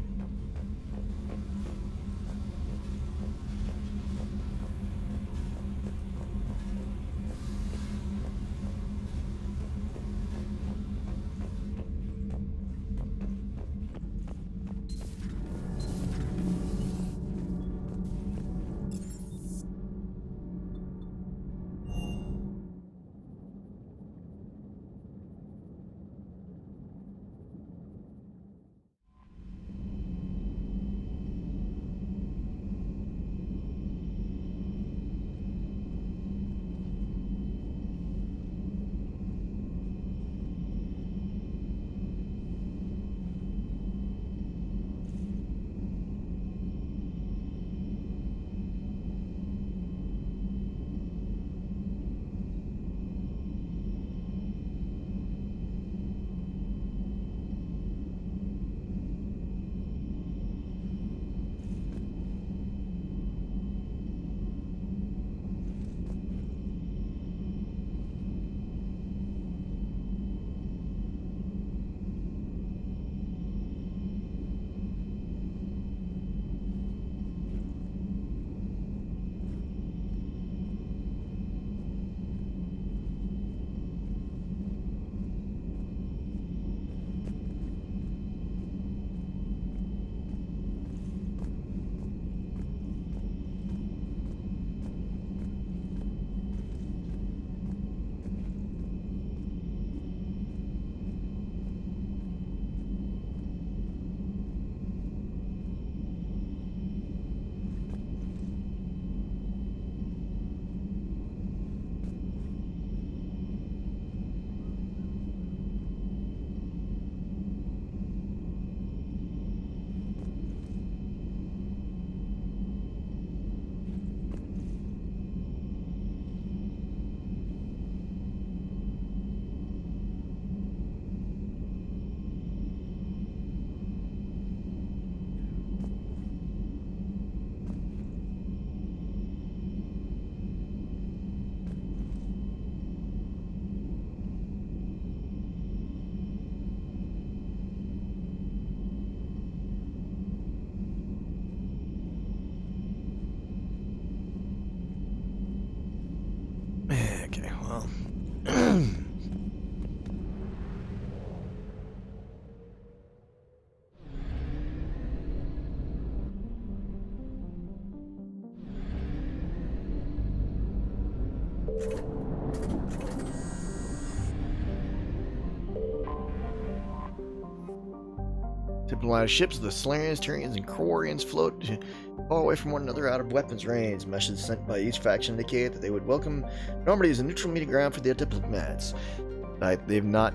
Okay, well. Diplomatic ships, the Solarians, Turians, and Quarians float far away from one another out of weapons range. Messages sent by each faction indicate that they would welcome Normandy as a neutral meeting ground for their diplomats. They've not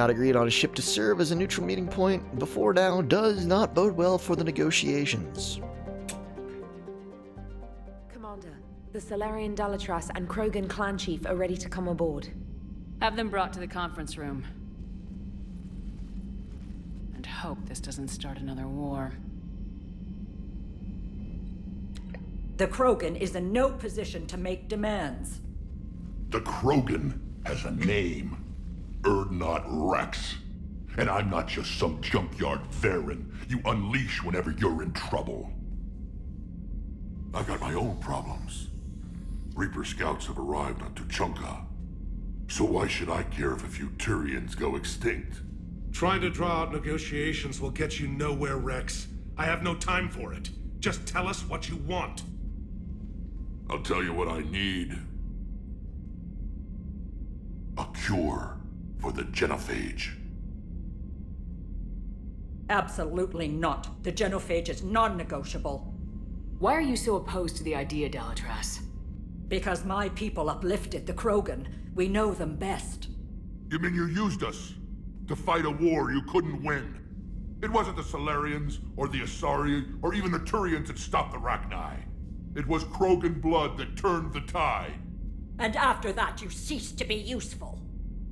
agreed on a ship to serve as a neutral meeting point before now does not bode well for the negotiations. Commander, the Solarian Dalatras and Krogan clan chief are ready to come aboard. Have them brought to the conference room. And hope this doesn't start another war. The Krogan is in no position to make demands. The Krogan has a name. Urdnot Rex. And I'm not just some junkyard Varen you unleash whenever you're in trouble. I've got my own problems. Reaper scouts have arrived on Tuchanka. So why should I care if a few Turians go extinct? Trying to draw out negotiations will get you nowhere, Rex. I have no time for it. Just tell us what you want. I'll tell you what I need. A cure for the genophage. Absolutely not. The genophage is non-negotiable. Why are you so opposed to the idea, Dalatras? Because my people uplifted the Krogan. We know them best. You mean you used us to fight a war you couldn't win? It wasn't the Salarians, or the Asari, or even the Turians that stopped the Rachni. It was Krogan blood that turned the tide. And after that, you ceased to be useful.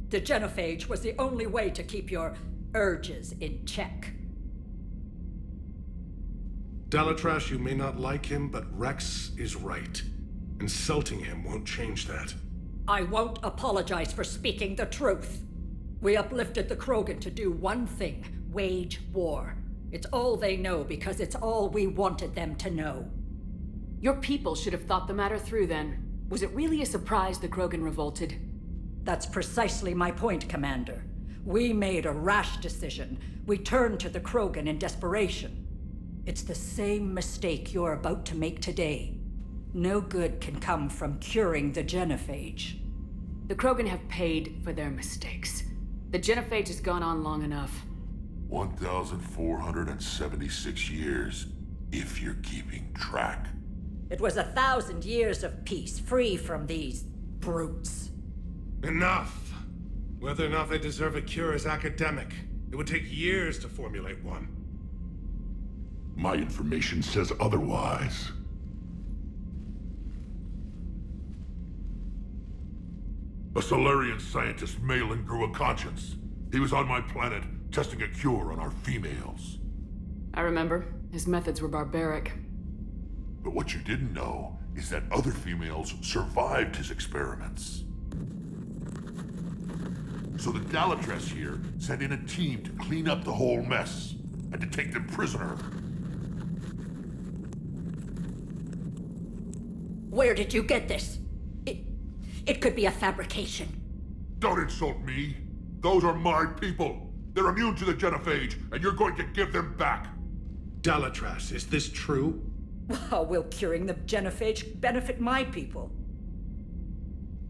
The genophage was the only way to keep your urges in check. Dalatrash, you may not like him, but Rex is right. Insulting him won't change that. I won't apologize for speaking the truth. We uplifted the Krogan to do one thing: wage war. It's all they know because it's all we wanted them to know. Your people should have thought the matter through then. Was it really a surprise the Krogan revolted? That's precisely my point, Commander. We made a rash decision. We turned to the Krogan in desperation. It's the same mistake you're about to make today. No good can come from curing the genophage. The Krogan have paid for their mistakes. The genophage has gone on long enough. 1,476 years, if you're keeping track. It was 1,000 years of peace, free from these brutes. Enough! Whether or not they deserve a cure is academic. It would take years to formulate one. My information says otherwise. A Solarian scientist, Malin, grew a conscience. He was on my planet, testing a cure on our females. I remember. His methods were barbaric. But what you didn't know is that other females survived his experiments. So the Dalatrash here sent in a team to clean up the whole mess, and to take them prisoner. Where did you get this? It could be a fabrication. Don't insult me. Those are my people. They're immune to the genophage, and you're going to give them back. Dalatrash, is this true? How will curing the genophage benefit my people?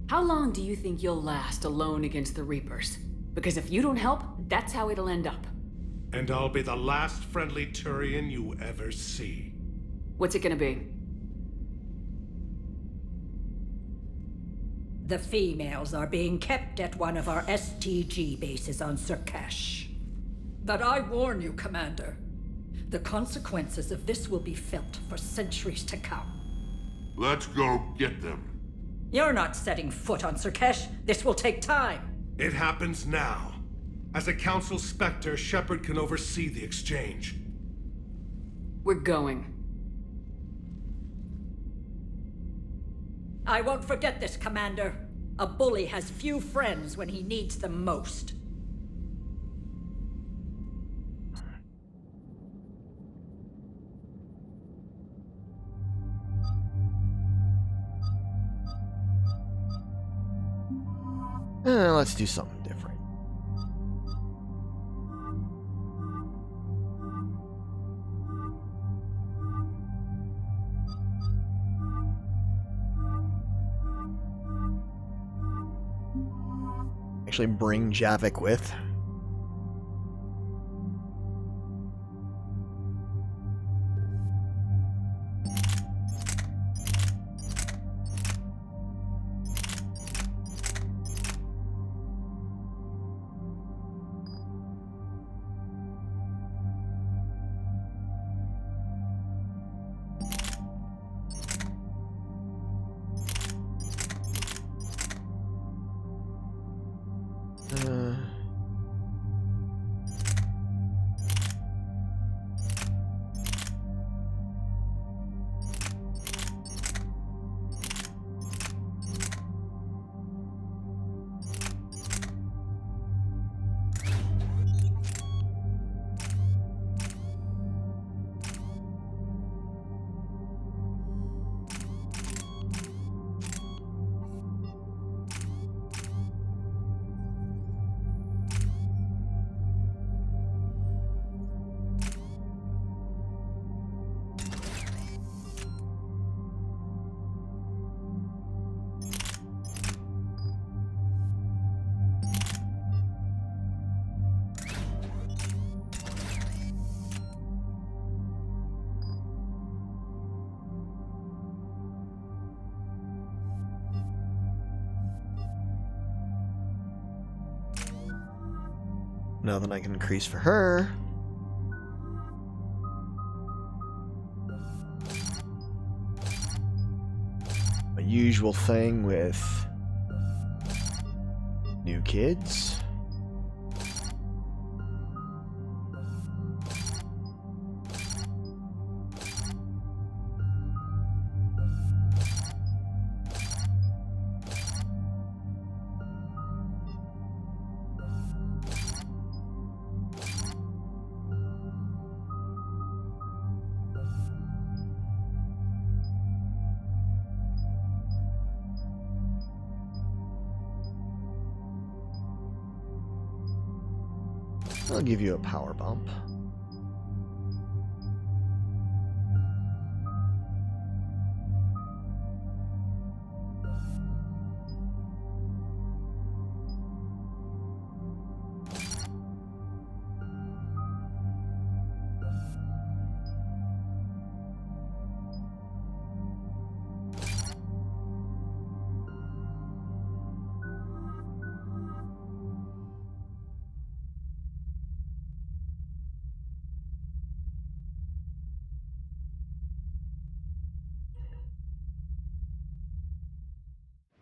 How long do you think you'll last alone against the Reapers? Because if you don't help, that's how it'll end up. And I'll be the last friendly Turian you ever see. What's it gonna be? The females are being kept at one of our STG bases on Surkash. But I warn you, Commander. The consequences of this will be felt for centuries to come. Let's go get them. You're not setting foot on Surkash. This will take time. It happens now. As a Council Spectre, Shepard can oversee the exchange. We're going. I won't forget this, Commander. A bully has few friends when he needs them most. Let's do something different. Actually bring Javik with. Nothing I can increase for her. My usual thing with new kids. I'll give you a power bump.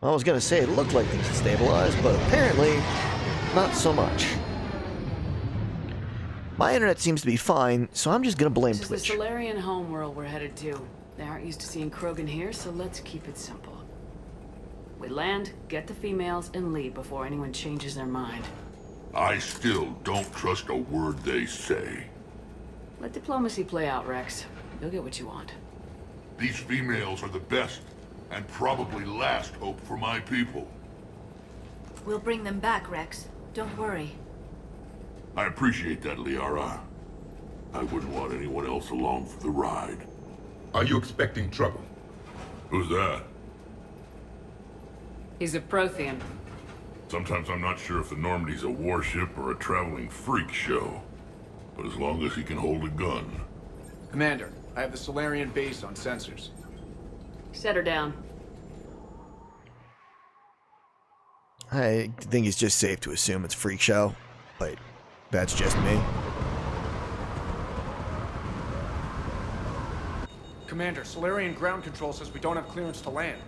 I was gonna say it looked like things had stabilized, but apparently not so much. My internet seems to be fine, so I'm just gonna blame This is Twitch. the Solarian homeworld we're headed to. They aren't used to seeing Krogan here, so let's keep it simple. We land, get the females, and leave before anyone changes their mind. I still don't trust a word they say. Let diplomacy play out, Rex. You'll get what you want. These females are the best and probably last hope for my people. We'll bring them back, Rex. Don't worry. I appreciate that, Liara. I wouldn't want anyone else along for the ride. Are you expecting trouble? Who's that? He's a Prothean. Sometimes I'm not sure if the Normandy's a warship or a traveling freak show. But as long as he can hold a gun. Commander, I have the Solarian base on sensors. Set her down. I think it's just safe to assume it's Freak Show, but that's just me. Commander, Solarian ground control says we don't have clearance to land.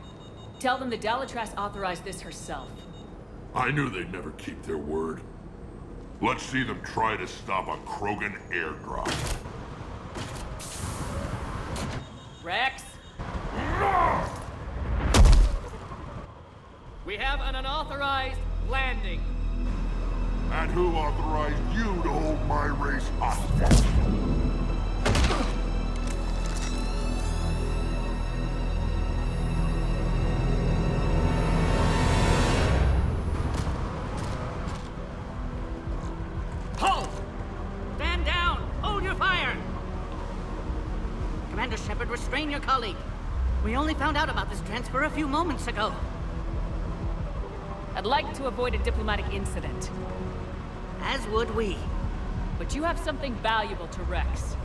Tell them the Dalatrass authorized this herself. I knew they'd never keep their word. Let's see them try to stop a Krogan airdrop. Rex? We have an unauthorized landing. And who authorized you to hold my race hostage? Halt! Stand down! Hold your fire! Commander Shepard, restrain your colleague. We only found out about this transfer a few moments ago. I'd like to avoid a diplomatic incident. As would we. But you have something valuable to Rex.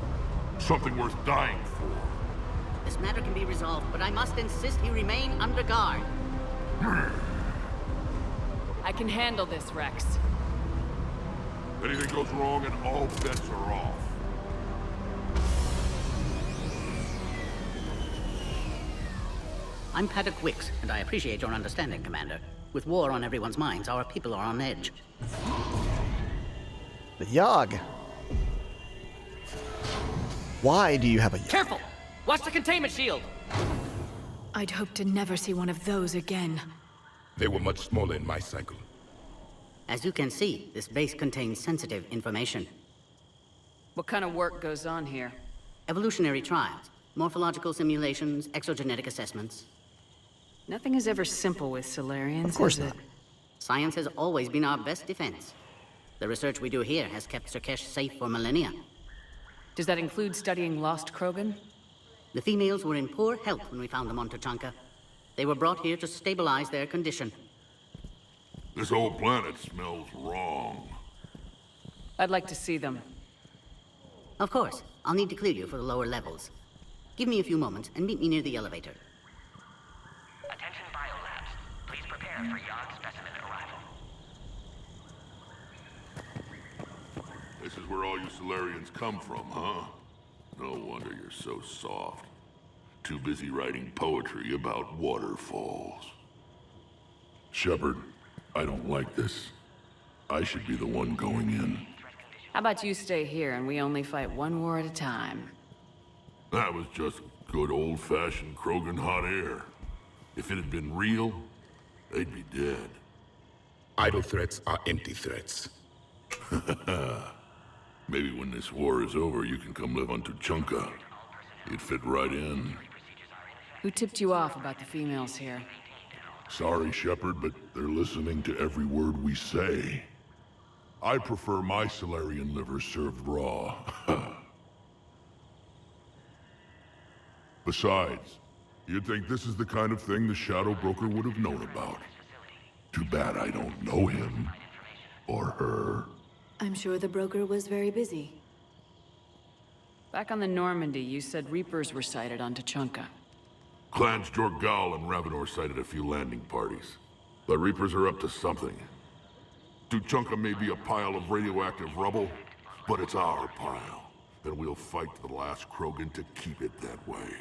Something worth dying for. This matter can be resolved, but I must insist he remain under guard. I can handle this, Rex. Anything goes wrong and all bets are off. I'm Paddock Wicks, and I appreciate your understanding, Commander. With war on everyone's minds, our people are on edge. The Yogg. Why do you have a Yogg? Careful! Watch the containment shield! I'd hope to never see one of those again. They were much smaller in my cycle. As you can see, this base contains sensitive information. What kind of work goes on here? Evolutionary trials, morphological simulations, exogenetic assessments. Nothing is ever simple with Solarians, Of course is not. it? Science has always been our best defense. The research we do here has kept Surkesh safe for millennia. Does that include studying lost Krogan? The females were in poor health when we found them on Tuchanka. They were brought here to stabilize their condition. This whole planet smells wrong. I'd like to see them. Of course. I'll need to clear you for the lower levels. Give me a few moments and meet me near the elevator. Attention biolabs. Please prepare for Yogg specimen arrival. This is where all you Solarians come from, huh? No wonder you're so soft. Too busy writing poetry about waterfalls. Shepard, I don't like this. I should be the one going in. How about you stay here and we only fight one war at a time? That was just good old-fashioned Krogan hot air. If it had been real, they'd be dead. Idle threats are empty threats. Maybe when this war is over, you can come live on Tuchanka. You'd fit right in. Who tipped you off about the females here? Sorry, Shepard, but they're listening to every word we say. I prefer my Solarian liver served raw. Besides, you'd think this is the kind of thing the Shadow Broker would have known about. Too bad I don't know him. Or her. I'm sure the broker was very busy. Back on the Normandy, you said Reapers were sighted on Tuchanka. Clans Jorgal and Ravenor sighted a few landing parties. The Reapers are up to something. Tuchanka may be a pile of radioactive rubble, but it's our pile. And we'll fight to the last Krogan to keep it that way.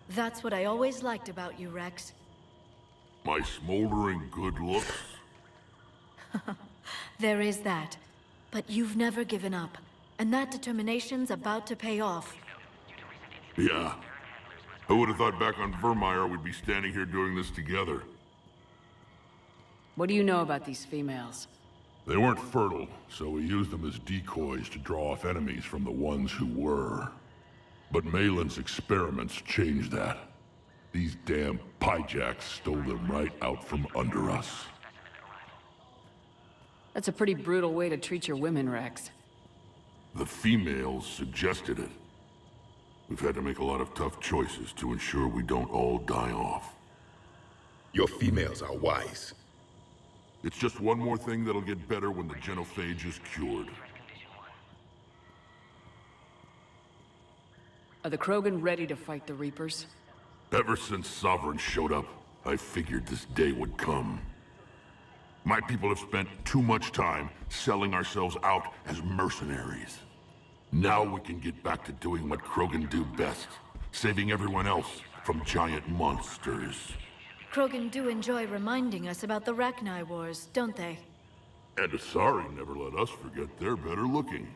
That's what I always liked about you, Rex. My smoldering good looks? There is that. But you've never given up. And that determination's about to pay off. Yeah. I would have thought back on Vermeer we'd be standing here doing this together. What do you know about these females? They weren't fertile, so we used them as decoys to draw off enemies from the ones who were. But Malin's experiments changed that. These damn Pyjaks stole them right out from under us. That's a pretty brutal way to treat your women, Rex. The females suggested it. We've had to make a lot of tough choices to ensure we don't all die off. Your females are wise. It's just one more thing that'll get better when the genophage is cured. Are the Krogan ready to fight the Reapers? Ever since Sovereign showed up, I figured this day would come. My people have spent too much time selling ourselves out as mercenaries. Now we can get back to doing what Krogan do best, saving everyone else from giant monsters. Krogan do enjoy reminding us about the Rachni Wars, don't they? And Asari never let us forget they're better looking.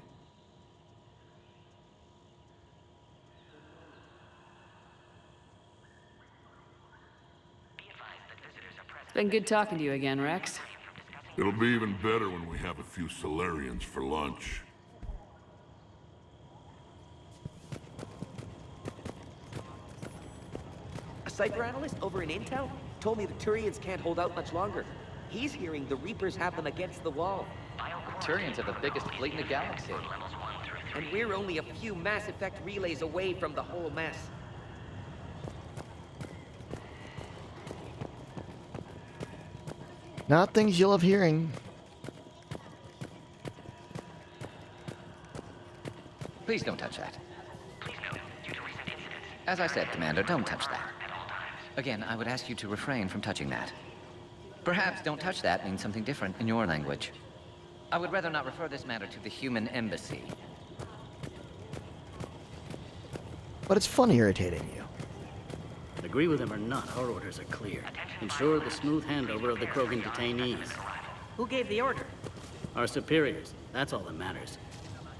It's been good talking to you again, Rex. It'll be even better when we have a few Solarians for lunch. A Cypher analyst over in Intel told me the Turians can't hold out much longer. He's hearing the Reapers have them against the wall. The Turians are the biggest fleet in the galaxy. And we're only a few Mass Effect relays away from the whole mess. Not things you love hearing. Please don't touch that. As I said, Commander, don't touch that. Again, I would ask you to refrain from touching that. Perhaps don't touch that means something different in your language. I would rather not refer this matter to the human embassy. But it's fun irritating you. Agree with him or not, our orders are clear. Ensure the smooth handover of the Krogan detainees. Who gave the order? Our superiors. That's all that matters.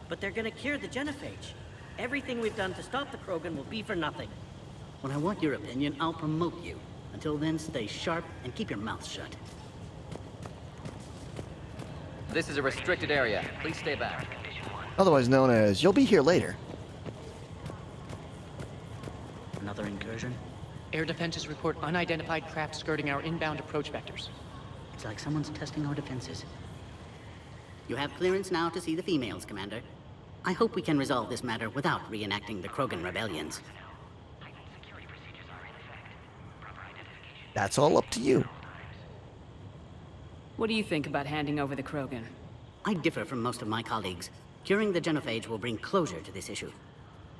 But they're gonna cure the genophage. Everything we've done to stop the Krogan will be for nothing. When I want your opinion, I'll promote you. Until then, stay sharp and keep your mouth shut. This is a restricted area. Please stay back. Otherwise known as, you'll be here later. Another incursion? Air defenses report unidentified craft skirting our inbound approach vectors. It's like someone's testing our defenses. You have clearance now to see the females, Commander. I hope we can resolve this matter without reenacting the Krogan rebellions. That's all up to you. What do you think about handing over the Krogan? I differ from most of my colleagues. Curing the genophage will bring closure to this issue.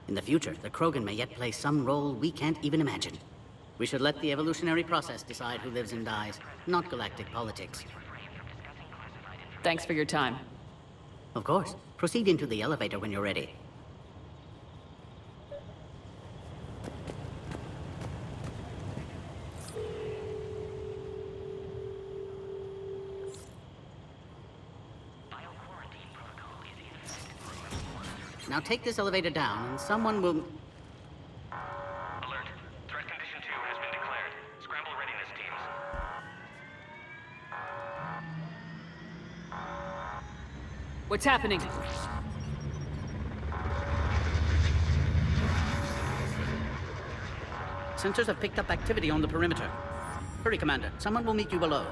In the future, the Krogan may yet play some role we can't even imagine. We should let the evolutionary process decide who lives and dies, not galactic politics. Thanks for your time. Of course. Proceed into the elevator when you're ready. Now take this elevator down, and someone will... Alert. Threat condition 2 has been declared. Scramble readiness teams. What's happening? Sensors have picked up activity on the perimeter. Hurry, Commander. Someone will meet you below.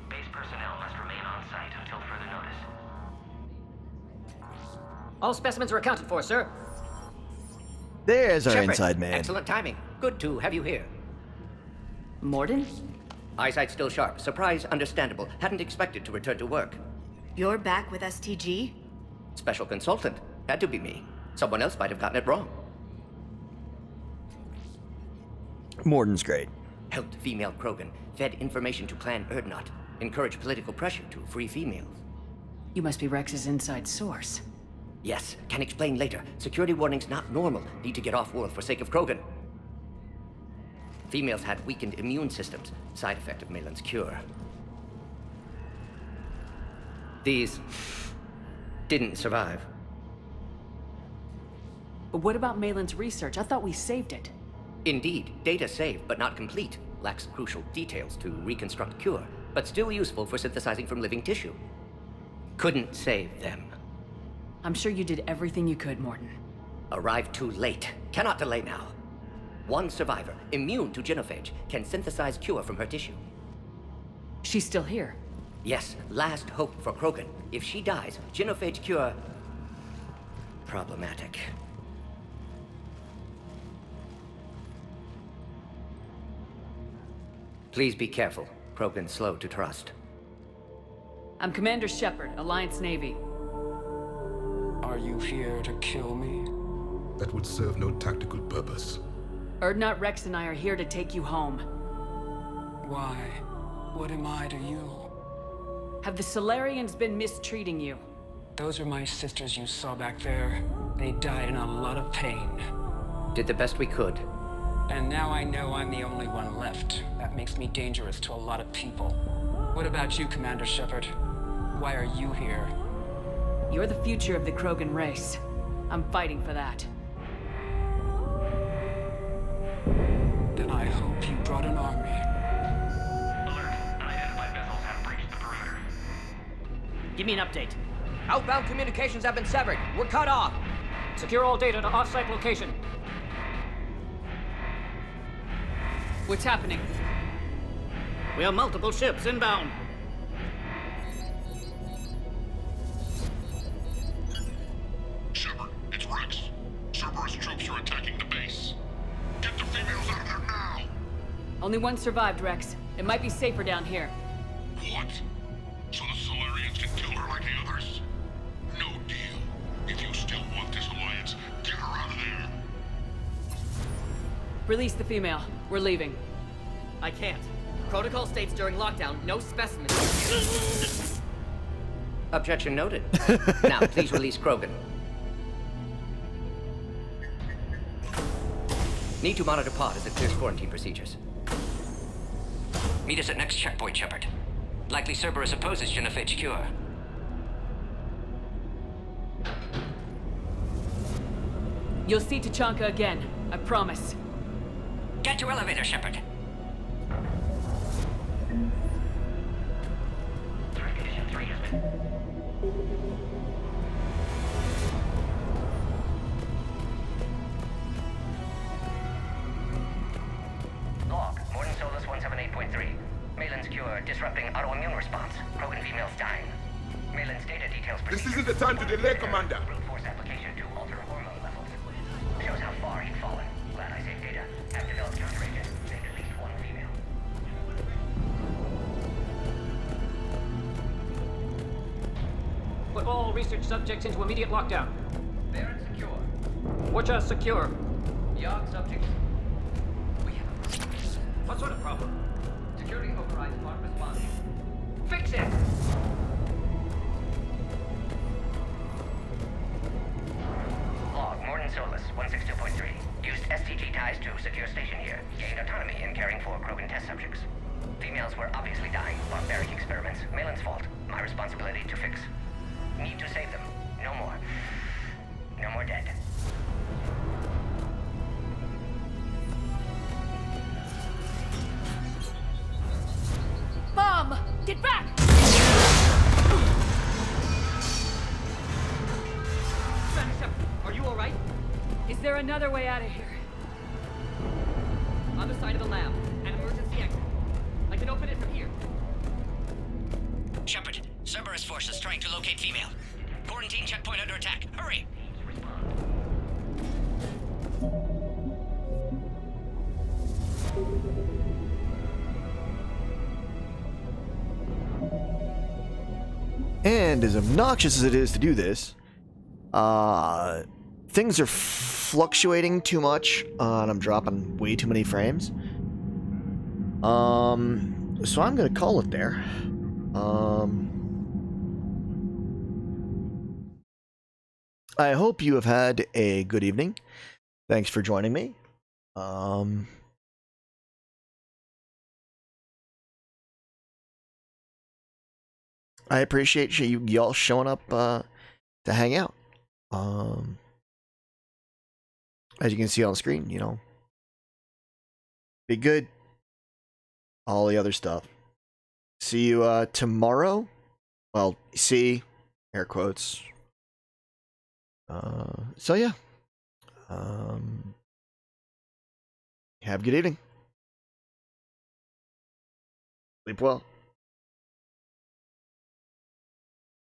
Base personnel must remain on site until further notice. All specimens are accounted for, sir. There's our Shepard, inside man. Excellent timing. Good to have you here. Mordin? Eyesight still sharp. Surprise understandable. Hadn't expected to return to work. You're back with STG? Special consultant. Had to be me. Someone else might have gotten it wrong. Morden's great. Helped female Krogan. Fed information to Clan Erdnot. Encouraged political pressure to free females. You must be Rex's inside source. Yes, can explain later. Security warnings not normal. Need to get off-world for sake of Krogan. Females had weakened immune systems. Side effect of Malin's cure. These didn't survive. But what about Malin's research? I thought we saved it. Indeed, data saved, but not complete. Lacks crucial details to reconstruct cure, but still useful for synthesizing from living tissue. Couldn't save them. I'm sure you did everything you could, Mordin. Arrived too late. Cannot delay now. One survivor, immune to genophage, can synthesize cure from her tissue. She's still here? Yes, last hope for Krogan. If she dies, genophage cure... problematic. Please be careful. Krogan's slow to trust. I'm Commander Shepard, Alliance Navy. Are you here to kill me? That would serve no tactical purpose. Erdnot, Rex, and I are here to take you home. Why? What am I to you? Have the Solarians been mistreating you? Those are my sisters you saw back there. They died in a lot of pain. Did the best we could. And now I know I'm the only one left. That makes me dangerous to a lot of people. What about you, Commander Shepard? Why are you here? You're the future of the Krogan race. I'm fighting for that. Then I hope you brought an army. Alert. Unidentified vessels have breached the perimeter. Give me an update. Outbound communications have been severed. We're cut off. Secure all data to off-site location. What's happening? We have multiple ships inbound. Shepard, it's Rex. Cerberus troops are attacking the base. Get the females out of there now! Only one survived, Rex. It might be safer down here. What? So the Solarians can kill her like the others? No deal. If you still want this alliance, get her out of there. Release the female. We're leaving. I can't. Protocol states during lockdown, no specimens. Objection noted. Now, please release Krogan. Need to monitor pod as it clears quarantine procedures. Meet us at next checkpoint, Shepard. Likely Cerberus opposes genophage cure. You'll see Tachanka again. I promise. Get to elevator, Shepard. Threat condition 3 has been... Log, Morning Solus 178.3. Malin's cure disrupting autoimmune response. Krogan females dying. Malin's data details... This isn't the time to delay, Commander. Brute force application to alter hormone levels. Shows how far he'd fallen. Glad I saved data. Have developed counteragent. Saved at least one female. Put all research subjects into immediate lockdown. Barren secure. Watcha secure. Yard subjects. What sort of problem? Security overrides aren't responding. Fix it! Log, Morton Solus, 162.3. Used STG ties to secure station here. Gained autonomy in caring for Krogan test subjects. Females were obviously dying. Barbaric experiments. Malin's fault. My responsibility to fix. Need to save them. No more. No more dead. Mom! Get back! Are you alright? Is there another way out of here? On the side of the lab. An emergency exit. I can open it from here. Shepard, Cerberus forces trying to locate female. Quarantine checkpoint under attack. Hurry! And as obnoxious as it is to do this, things are fluctuating too much, and I'm dropping way too many frames. So I'm gonna call it there. I hope you have had a good evening. Thanks for joining me. I appreciate y'all showing up to hang out. As you can see on the screen, you know, be good. All the other stuff. See you tomorrow. Well, see, air quotes. So yeah. Have a good evening. Sleep well.